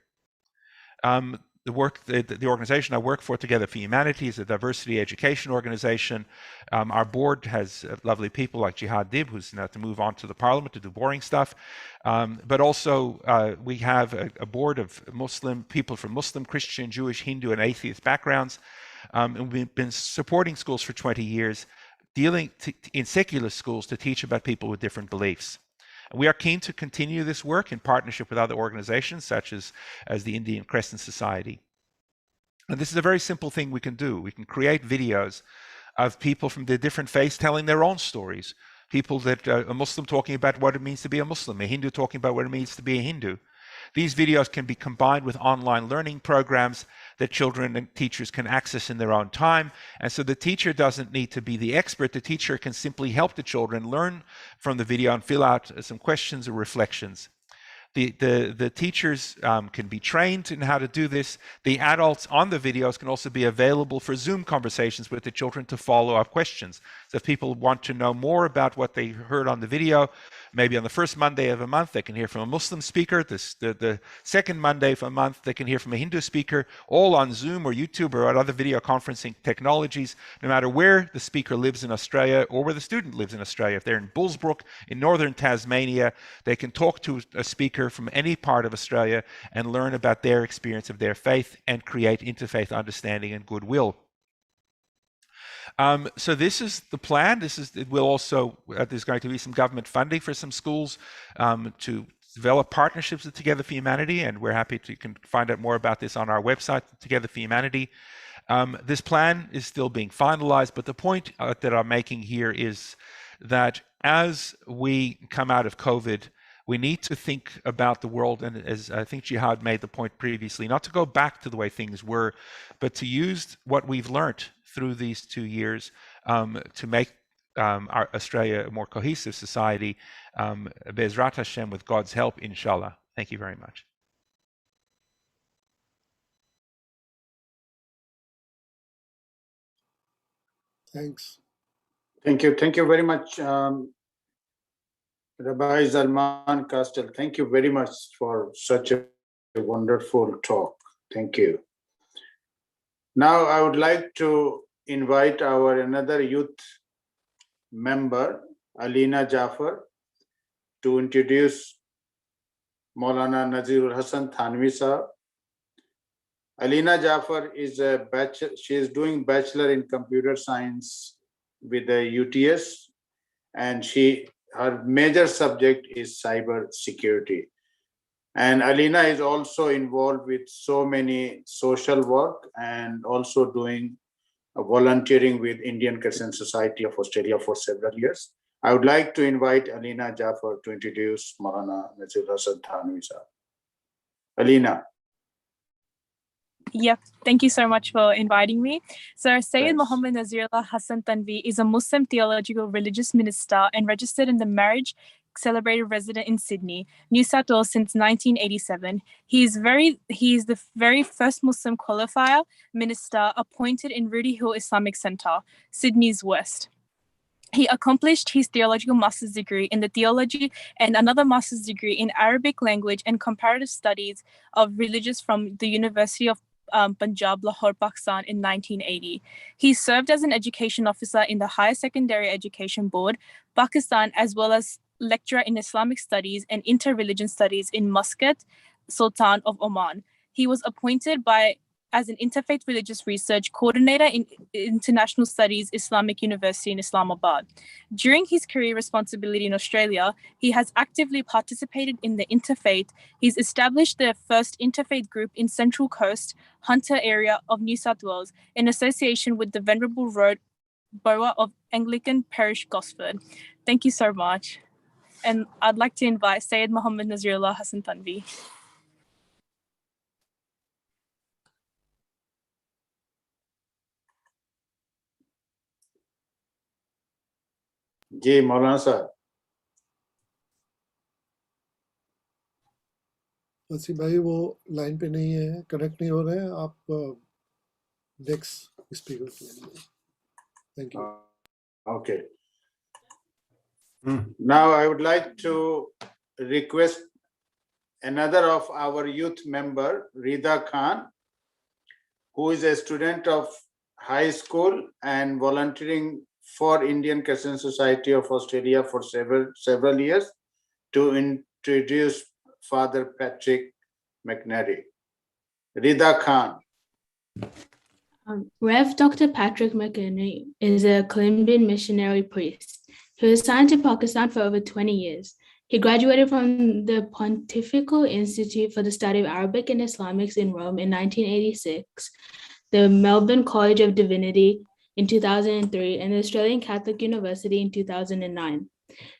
Speaker 20: the organization I work for, Together for Humanity, is a diversity education organization. Our board has lovely people like Jihad Dib, who's now to move on to the parliament to do boring stuff. But also we have a board of Muslim people from Muslim, Christian, Jewish, Hindu, and atheist backgrounds. And we've been supporting schools for 20 years, dealing in secular schools to teach about people with different beliefs. We are keen to continue this work in partnership with other organizations such as the Indian Crescent Society. And this is a very simple thing we can do. We can create videos of people from the different faiths telling their own stories. People that a Muslim talking about what it means to be a Muslim, a Hindu talking about what it means to be a Hindu. These videos can be combined with online learning programs that children and teachers can access in their own time. And so the teacher doesn't need to be the expert. The teacher can simply help the children learn from the video and fill out some questions or reflections. The teachers can be trained in how to do this. The adults on the videos can also be available for Zoom conversations with the children to follow up questions. So if people want to know more about what they heard on the video, maybe on the first Monday of a month, they can hear from a Muslim speaker. The second Monday of a month, they can hear from a Hindu speaker, all on Zoom or YouTube or other video conferencing technologies, no matter where the speaker lives in Australia or where the student lives in Australia. If they're in Bullsbrook, in northern Tasmania, they can talk to a speaker from any part of Australia and learn about their experience of their faith and create interfaith understanding and goodwill. So this is the plan. It will also, there's going to be some government funding for some schools to develop partnerships with Together for Humanity, and we're happy to, you can find out more about this on our website, Together for Humanity. This plan is still being finalized, but the point that I'm making here is that as we come out of COVID, we need to think about the world, and as I think Jihad made the point previously, not to go back to the way things were, but to use what we've learned through these 2 years to make our Australia a more cohesive society, Be'ezrat Hashem, with God's help, inshallah. Thank you very much.
Speaker 5: Thanks.
Speaker 2: Thank you. Thank you very much, Rabbi Zalman Kastel. Thank you very much for such a wonderful talk. Thank you. Now I would like to invite our another youth member, Alina Jafar, to introduce Maulana Nazirul Hasan Thanvi Sahab. Alina Jafar is she is doing Bachelor in Computer Science with the UTS, and her major subject is cyber security. And Alina is also involved with so many social work and also doing volunteering with Indian Crescent Society of Australia for several years. I would like to invite Alina Jafar to introduce Maulana Nazirul Hasan Thanvi Sahab. Alina.
Speaker 21: Yep, thank you so much for inviting me. So Sayyid Muhammad Nazirullah Hasan Thanvi is a Muslim theological religious minister and registered in the marriage celebrated resident in Sydney, New South Wales since 1987. He is the very first Muslim qualifier minister appointed in Rudy Hill Islamic Centre, Sydney's West. He accomplished his theological master's degree in the theology and another master's degree in Arabic language and comparative studies of religions from the University of Punjab, Lahore, Pakistan in 1980. He served as an education officer in the Higher Secondary Education Board, Pakistan, as well as lecturer in Islamic studies and inter-religion studies in Muscat, Sultan of Oman. He was appointed as an interfaith religious research coordinator in International Studies Islamic University in Islamabad. During his career responsibility in Australia, he has actively participated in the interfaith. He's established the first interfaith group in Central Coast, Hunter area of New South Wales in association with the Venerable Road Borough of Anglican Parish, Gosford. Thank you so much. And I'd like to invite Sayyid Muhammad Nazirullah Hasan Thanvi.
Speaker 2: जी मौलाना साहब.
Speaker 5: वसी भाई वो line पे नहीं है, connect नहीं हो रहे हैं. आप नेक्स्ट स्पीकर के लिए. Thank you.
Speaker 2: Okay. Now I would like to request another of our youth member, Rida Khan, who is a student of high school and volunteering for Indian Christian Society of Australia for several years, to introduce Father Patrick McNary. Rida Khan.
Speaker 1: Rev. Dr. Patrick McNary is a Colombian missionary priest who was assigned to Pakistan for over 20 years. He graduated from the Pontifical Institute for the Study of Arabic and Islamics in Rome in 1986, the Melbourne College of Divinity in 2003, and the Australian Catholic University in 2009.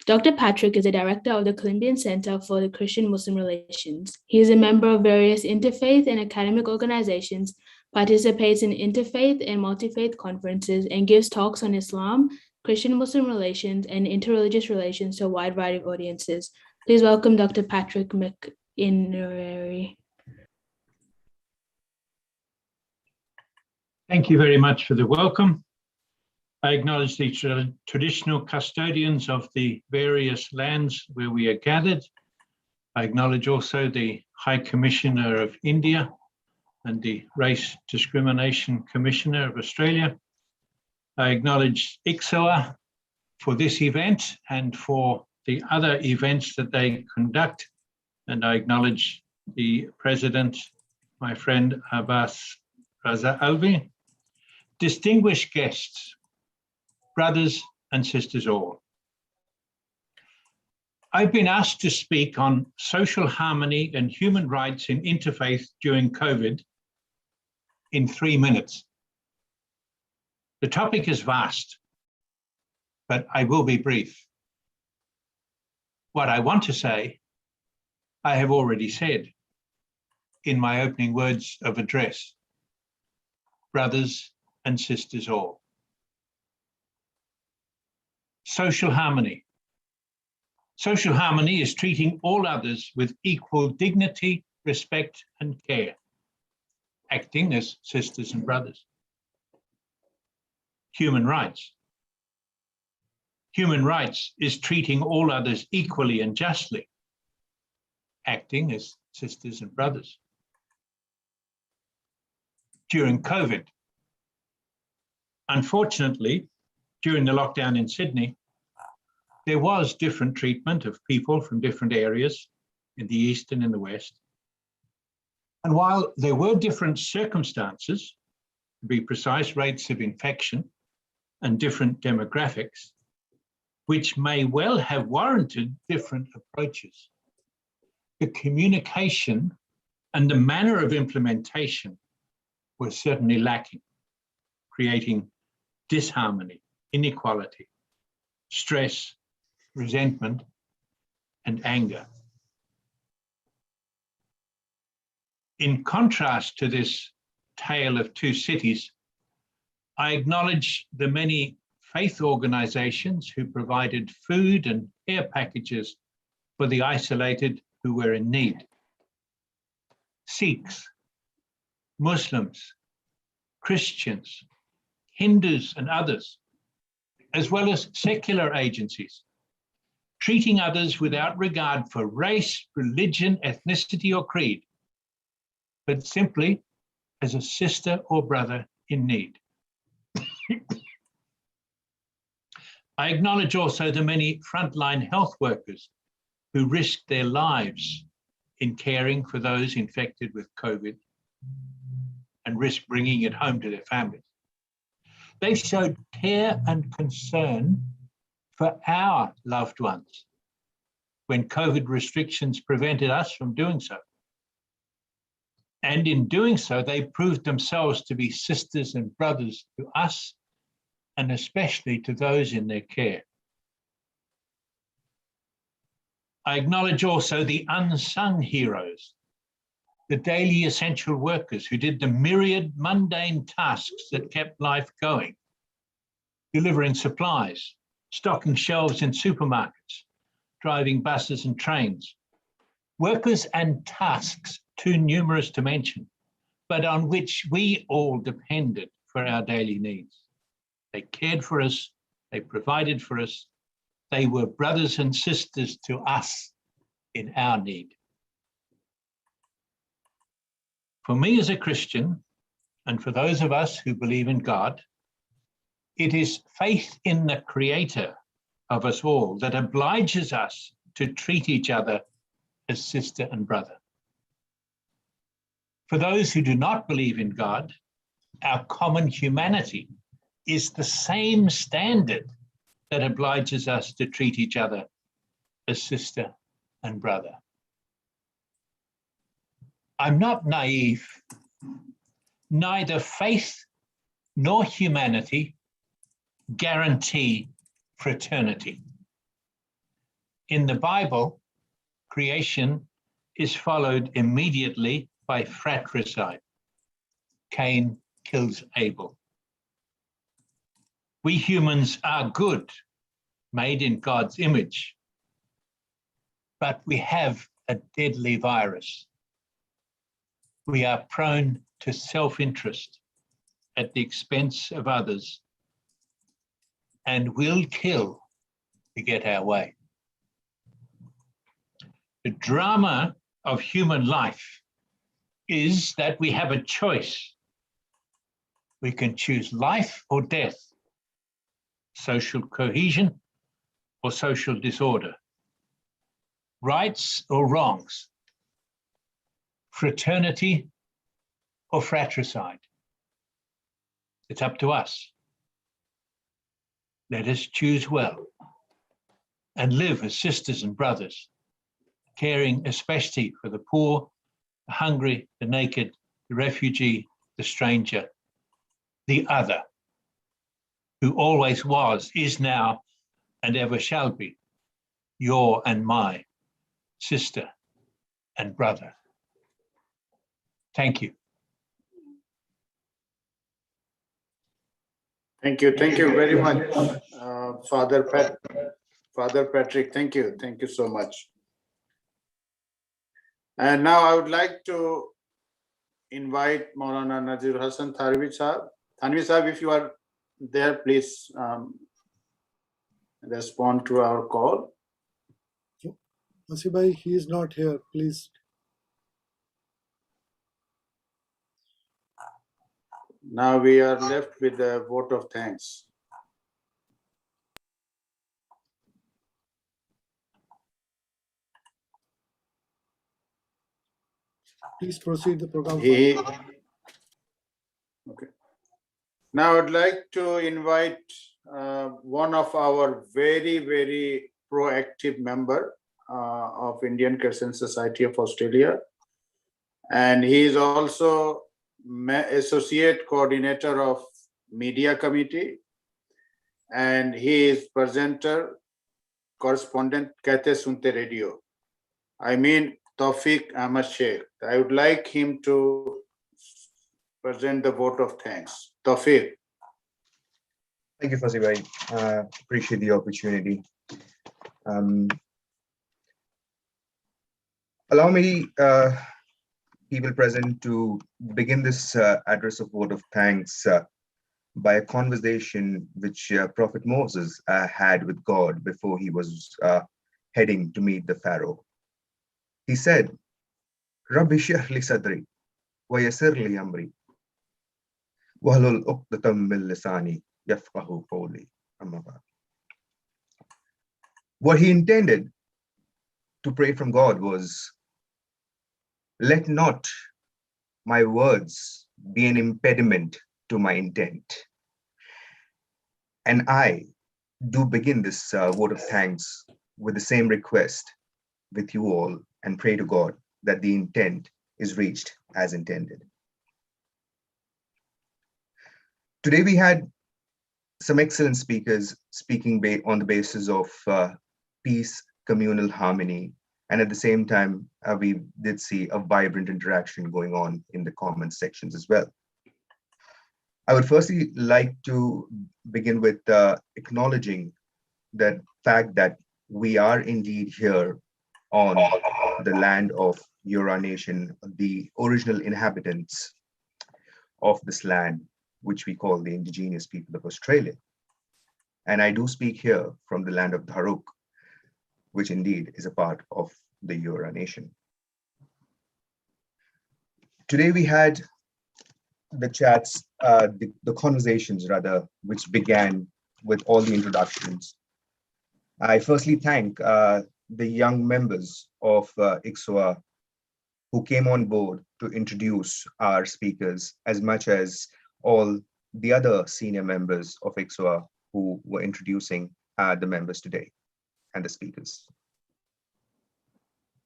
Speaker 1: Dr. Patrick is a director of the Colombian Center for the Christian-Muslim Relations. He is a member of various interfaith and academic organizations, participates in interfaith and multi-faith conferences, and gives talks on Islam, Christian-Muslim relations, and interreligious relations to a wide variety of audiences. Please welcome Dr. Patrick McNary.
Speaker 22: Thank you very much for the welcome. I acknowledge the traditional custodians of the various lands where we are gathered. I acknowledge also the High Commissioner of India and the Race Discrimination Commissioner of Australia. I acknowledge ICSOA for this event and for the other events that they conduct. And I acknowledge the President, my friend Abbas Raza Alvi. Distinguished guests, brothers and sisters all. I've been asked to speak on social harmony and human rights in interfaith during COVID in 3 minutes. The topic is vast, but I will be brief. What I want to say, I have already said in my opening words of address. Brothers and sisters all. Social harmony. Social harmony is treating all others with equal dignity, respect, and care, acting as sisters and brothers. Human rights. Human rights is treating all others equally and justly, acting as sisters and brothers. During COVID, unfortunately, during the lockdown in Sydney, there was different treatment of people from different areas in the East and in the West. And while there were different circumstances, to be precise, rates of infection and different demographics, which may well have warranted different approaches, the communication and the manner of implementation were certainly lacking, creating disharmony, inequality, stress, resentment, and anger. In contrast to this tale of two cities, I acknowledge the many faith organizations who provided food and care packages for the isolated who were in need. Sikhs, Muslims, Christians, Hindus, and others, as well as secular agencies, treating others without regard for race, religion, ethnicity, or creed, but simply as a sister or brother in need. I acknowledge also the many frontline health workers who risked their lives in caring for those infected with COVID and risk bringing it home to their families. They showed care and concern for our loved ones when COVID restrictions prevented us from doing so. And in doing so, they proved themselves to be sisters and brothers to us, and especially to those in their care. I acknowledge also the unsung heroes, the daily essential workers who did the myriad mundane tasks that kept life going, delivering supplies, stocking shelves in supermarkets, driving buses and trains. Workers and tasks too numerous to mention, but on which we all depended for our daily needs. They cared for us, they provided for us, they were brothers and sisters to us in our need. For me as a Christian, And for those of us who believe in God, it is faith in the Creator of us all that obliges us to treat each other as sister and brother. For those who do not believe in God, our common humanity is the same standard that obliges us to treat each other as sister and brother. I'm not naive. Neither faith nor humanity guarantee fraternity. In the Bible, creation is followed immediately by fratricide. Cain kills Abel. We humans are good, made in God's image, but we have a deadly virus. We are prone to self-interest at the expense of others and will kill to get our way. The drama of human life is that we have a choice. We can choose life or death, social cohesion or social disorder, rights or wrongs, fraternity or fratricide. It's up to us. Let us choose well and live as sisters and brothers, caring especially for the poor, the hungry, the naked, the refugee, the stranger, the other, who always was, is now, and ever shall be, your and my sister and brother. Thank you.
Speaker 2: Thank you very much, Father Patrick. Thank you so much. And now I would like to invite Maulana Nazir Hassan Thanvi Sahab. Thanvi Sahab, if you are there, please respond to our call.
Speaker 5: Masih bhai, he is not here, please.
Speaker 2: Now we are left with the vote of thanks.
Speaker 5: Please proceed the program.
Speaker 2: Okay. Now I'd like to invite one of our very proactive member of Indian Christian Society of Australia, and he is also associate coordinator of media committee, and he is presenter correspondent Kehte Sunte Radio. I mean Tawfiq Ahmad Sheikh. I would like him to present the vote of thanks. Tawfiq.
Speaker 4: Thank you, Fazil bhai. Appreciate the opportunity. Allow me, people present, to begin this address of vote of thanks by a conversation which Prophet Moses had with God before he was heading to meet the Pharaoh. He said, Rabbi shrah li sadri wa yassir li amri wahlul uqdatam min lisani yafqahu qawli. Amma ba'd. What he intended to pray from God was, let not my words be an impediment to my intent. And I do begin this vote of thanks with the same request with you all, and pray to God that the intent is reached as intended. Today we had some excellent speakers speaking on the basis of peace, communal harmony, and at the same time, we did see a vibrant interaction going on in the comment sections as well. I would firstly like to begin with acknowledging the fact that we are indeed here on the land of Eora Nation, the original inhabitants of this land, which we call the indigenous people of Australia. And I do speak here from the land of Dharuk, which indeed is a part of the Eora Nation. Today we had the chats, the conversations rather, which began with all the introductions. I firstly thank the young members of ICSOA who came on board to introduce our speakers, as much as all the other senior members of ICSOA who were introducing the members today and the speakers.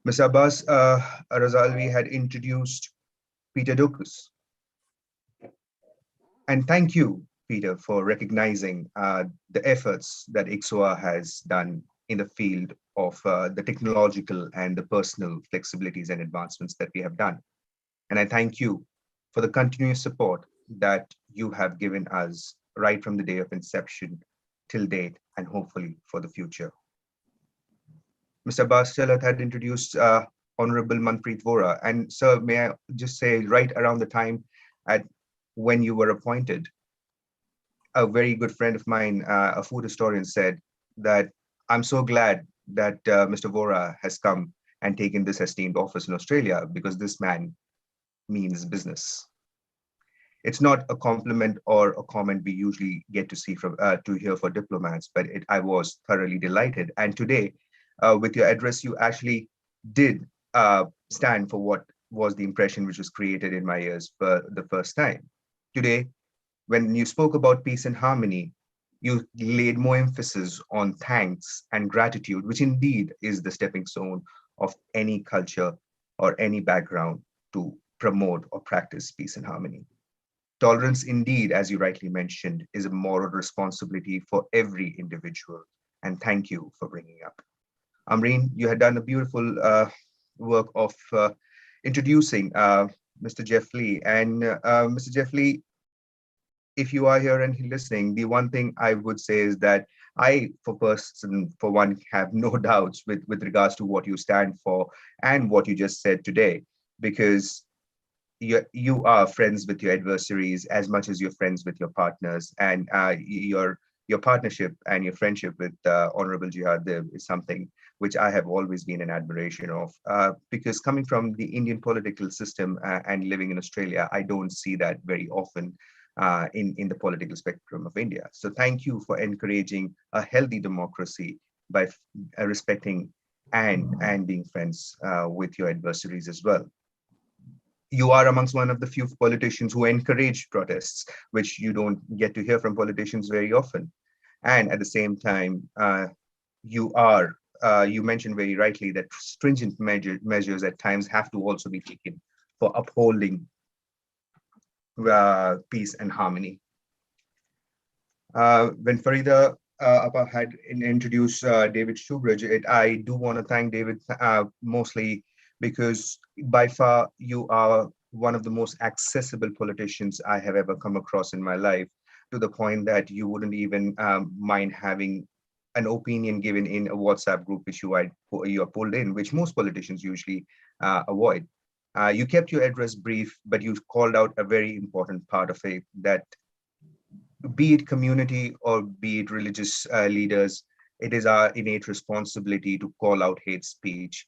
Speaker 4: Ms. Abbas Razalvi had introduced Peter Dokus. And thank you, Peter, for recognizing the efforts that ICSOA has done in the field of the technological and the personal flexibilities and advancements that we have done. And I thank you for the continuous support that you have given us right from the day of inception till date, and hopefully for the future. Mr. Abbas Chalat had introduced Honorable Manpreet Vora. And sir, may I just say, right around the time when you were appointed, a very good friend of mine, a food historian, said that I'm so glad that Mr. Vora has come and taken this esteemed office in Australia, because this man means business. It's not a compliment or a comment we usually get to see from to hear for diplomats, but I was thoroughly delighted. And today, with your address, you actually did stand for what was the impression which was created in my ears for the first time. Today, when you spoke about peace and harmony, you laid more emphasis on thanks and gratitude, which indeed is the stepping stone of any culture or any background to promote or practice peace and harmony. Tolerance, indeed, as you rightly mentioned, is a moral responsibility for every individual. And thank you for bringing up. Amreen, you had done a beautiful work of introducing Mr. Jeff Lee. And Mr. Jeff Lee, if you are here and listening, the one thing I would say is that I, for one, have no doubts with regards to what you stand for and what you just said today, because you are friends with your adversaries as much as you're friends with your partners, and your partnership and your friendship with Honorable Jihad Dib is something which I have always been in admiration of, because coming from the Indian political system and living in Australia, I don't see that very often in the political spectrum of India. So thank you for encouraging a healthy democracy by respecting and being friends with your adversaries as well. You are amongst one of the few politicians who encourage protests, which you don't get to hear from politicians very often. And at the same time, you mentioned very rightly that stringent measures at times have to also be taken for upholding peace and harmony. When Farida Appa had introduced David Shoebridge, I do want to thank David mostly because by far you are one of the most accessible politicians I have ever come across in my life, to the point that you wouldn't even mind having an opinion given in a WhatsApp group which you are pulled in, which most politicians usually avoid. You kept your address brief, but you called out a very important part of it, that be it community or be it religious leaders, it is our innate responsibility to call out hate speech.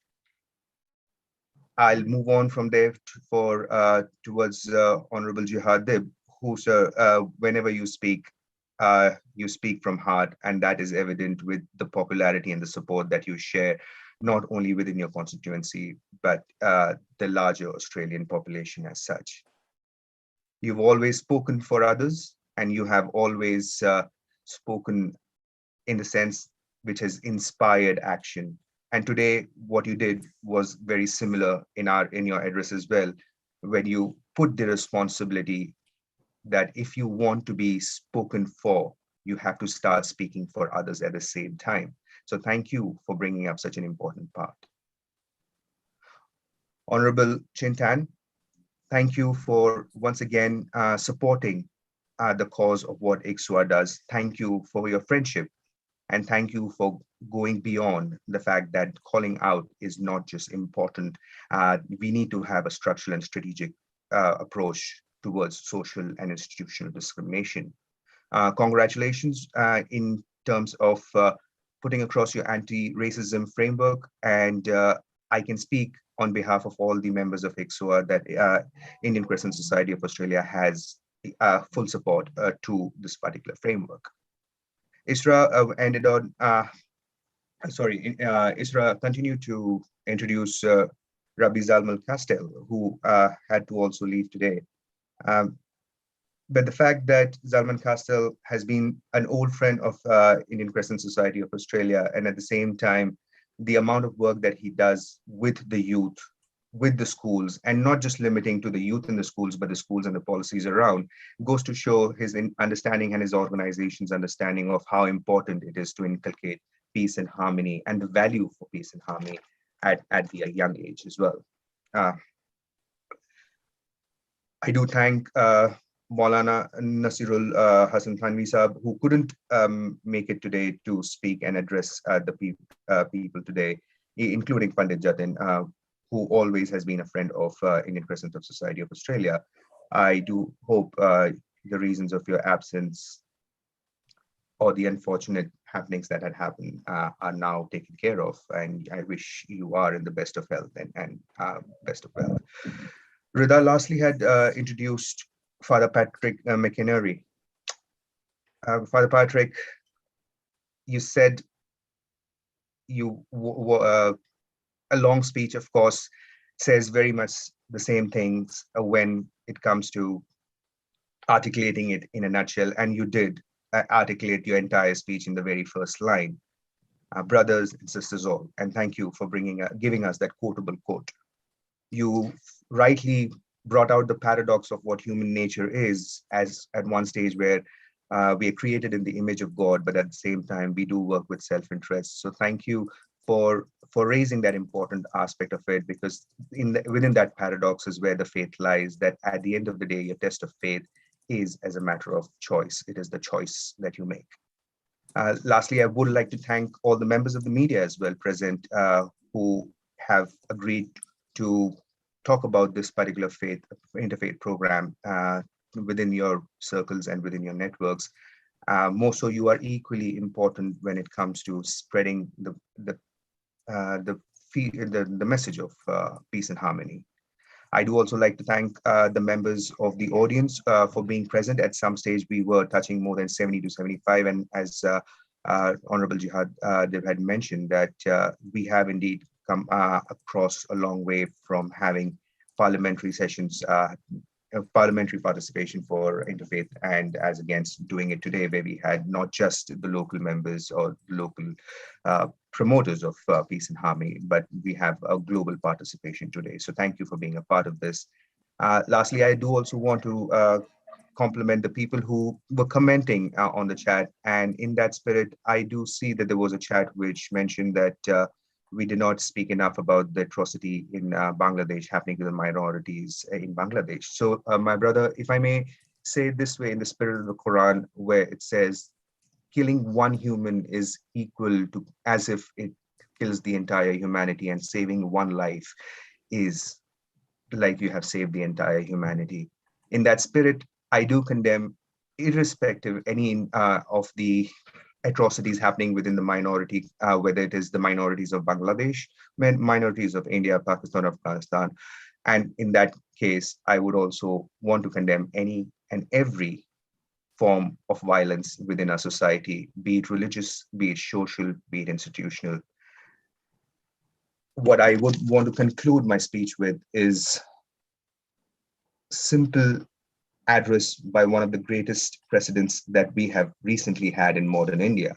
Speaker 4: I'll move on from there towards Honorable Jihad Dib, who, sir, whenever you speak from heart, and that is evident with the popularity and the support that you share, not only within your constituency, but the larger Australian population as such. You've always spoken for others, and you have always spoken in the sense which has inspired action. And today, what you did was very similar in your address as well, when you put the responsibility that if you want to be spoken for, you have to start speaking for others at the same time. So thank you for bringing up such an important part. Honorable Chintan, thank you for once again supporting the cause of what ICSOA does. Thank you for your friendship, and thank you for going beyond the fact that calling out is not just important. We need to have a structural and strategic approach towards social and institutional discrimination. Congratulations in terms of putting across your anti-racism framework, and I can speak on behalf of all the members of ICSOA that Indian Crescent Society of Australia has full support to this particular framework. ISRA ended on, ISRA continued to introduce Rabbi Zalmal Castell, who had to also leave today. But the fact that Zalman Castell has been an old friend of Indian Crescent Society of Australia, and at the same time, the amount of work that he does with the youth, with the schools, and not just limiting to the youth in the schools, but the schools and the policies around, goes to show his understanding and his organization's understanding of how important it is to inculcate peace and harmony and the value for peace and harmony at the young age as well. I do thank Maulana Nasirul Hasan Thanvi Sahab, who couldn't make it today to speak and address the people today, including Pandit Jatin, who always has been a friend of Indian Crescent of Society of Australia. I do hope the reasons of your absence or the unfortunate happenings that had happened are now taken care of, and I wish you are in the best of health and best of health. Rida lastly had introduced Father Patrick McInerney. Father Patrick, you said a long speech, of course, says very much the same things when it comes to articulating it in a nutshell, and you did articulate your entire speech in the very first line. Brothers and sisters all, and thank you for giving us that quotable quote. You rightly brought out the paradox of what human nature is, as at one stage where we are created in the image of God, but at the same time, we do work with self-interest. So thank you for raising that important aspect of it, because within that paradox is where the faith lies, that at the end of the day, your test of faith is as a matter of choice. It is the choice that you make. Lastly, I would like to thank all the members of the media as well present who have agreed to talk about this particular interfaith program within your circles and within your networks. More so, you are equally important when it comes to spreading the message of peace and harmony. I do also like to thank the members of the audience for being present. At some stage, we were touching more than 70 to 75, and as Honorable Jihad Dib had mentioned, that we have indeed come across a long way from having parliamentary sessions, parliamentary participation for interfaith, and as against doing it today, where we had not just the local members or local promoters of peace and harmony, but we have a global participation today. So thank you for being a part of this. Lastly, I do also want to compliment the people who were commenting on the chat. And in that spirit, I do see that there was a chat which mentioned that we did not speak enough about the atrocity in Bangladesh happening to the minorities in Bangladesh. So my brother, if I may say it this way, in the spirit of the Quran, where it says, killing one human is equal to as if it kills the entire humanity, and saving one life is like you have saved the entire humanity. In that spirit, I do condemn, irrespective any of the atrocities happening within the minority, whether it is the minorities of Bangladesh, minorities of India, Pakistan, Afghanistan. And in that case, I would also want to condemn any and every form of violence within our society, be it religious, be it social, be it institutional. What I would want to conclude my speech with is simple address by one of the greatest presidents that we have recently had in modern India,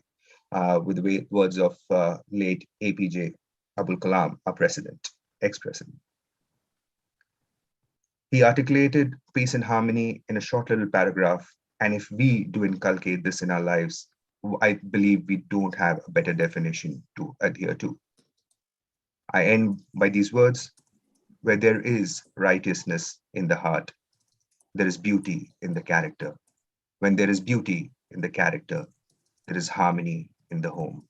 Speaker 4: with the words of late APJ Abul Kalam, our president, ex-president. He articulated peace and harmony in a short little paragraph. And if we do inculcate this in our lives, I believe we don't have a better definition to adhere to. I end by these words: where there is righteousness in the heart, there is beauty in the character. When there is beauty in the character, there is harmony in the home.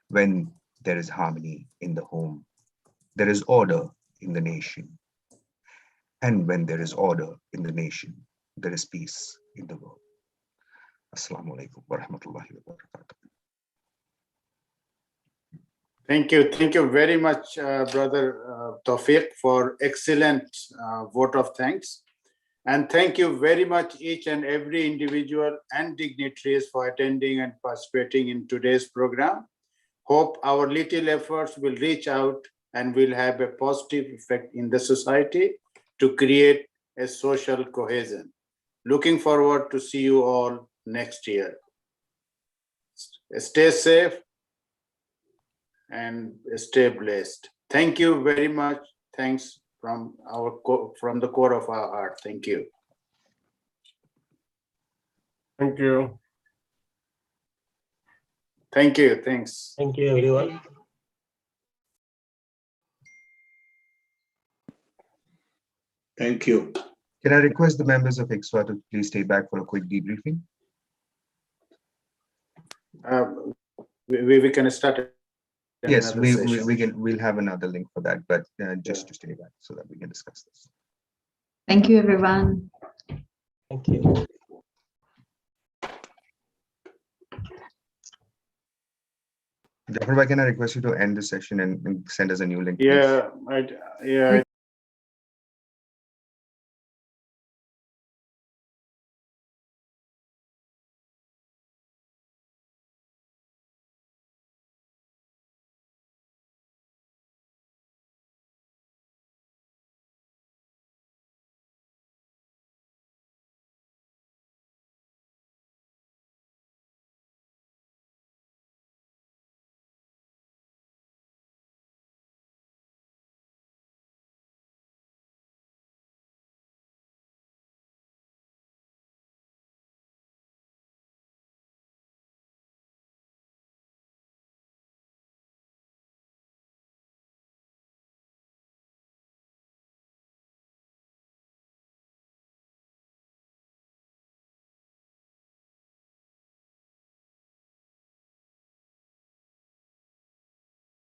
Speaker 4: When there is harmony in the home, there is order in the nation. And when there is order in the nation, there is peace in the world. Assalamu alaikum wa rahmatullahi wa barakatuh.
Speaker 2: Thank you very much, Brother Tawfiq, for excellent vote of thanks. And thank you very much, each and every individual and dignitaries for attending and participating in today's program. Hope our little efforts will reach out and will have a positive effect in the society to create a social cohesion. Looking forward to see you all next year. Stay safe and stay blessed. Thank you very much. Thanks from the core of our heart. Thank you.
Speaker 16: Thank you.
Speaker 2: Thank you. Thanks.
Speaker 17: Thank you, everyone.
Speaker 4: Thank you. Can I request the members of ICSOA to please stay back for a quick debriefing?
Speaker 2: We can start.
Speaker 4: Yes, we'll have another link for that, but just to stay back so that we can discuss this.
Speaker 3: Thank you, everyone.
Speaker 17: Thank you.
Speaker 2: Can I request you to end the session and send us a new link? Yeah,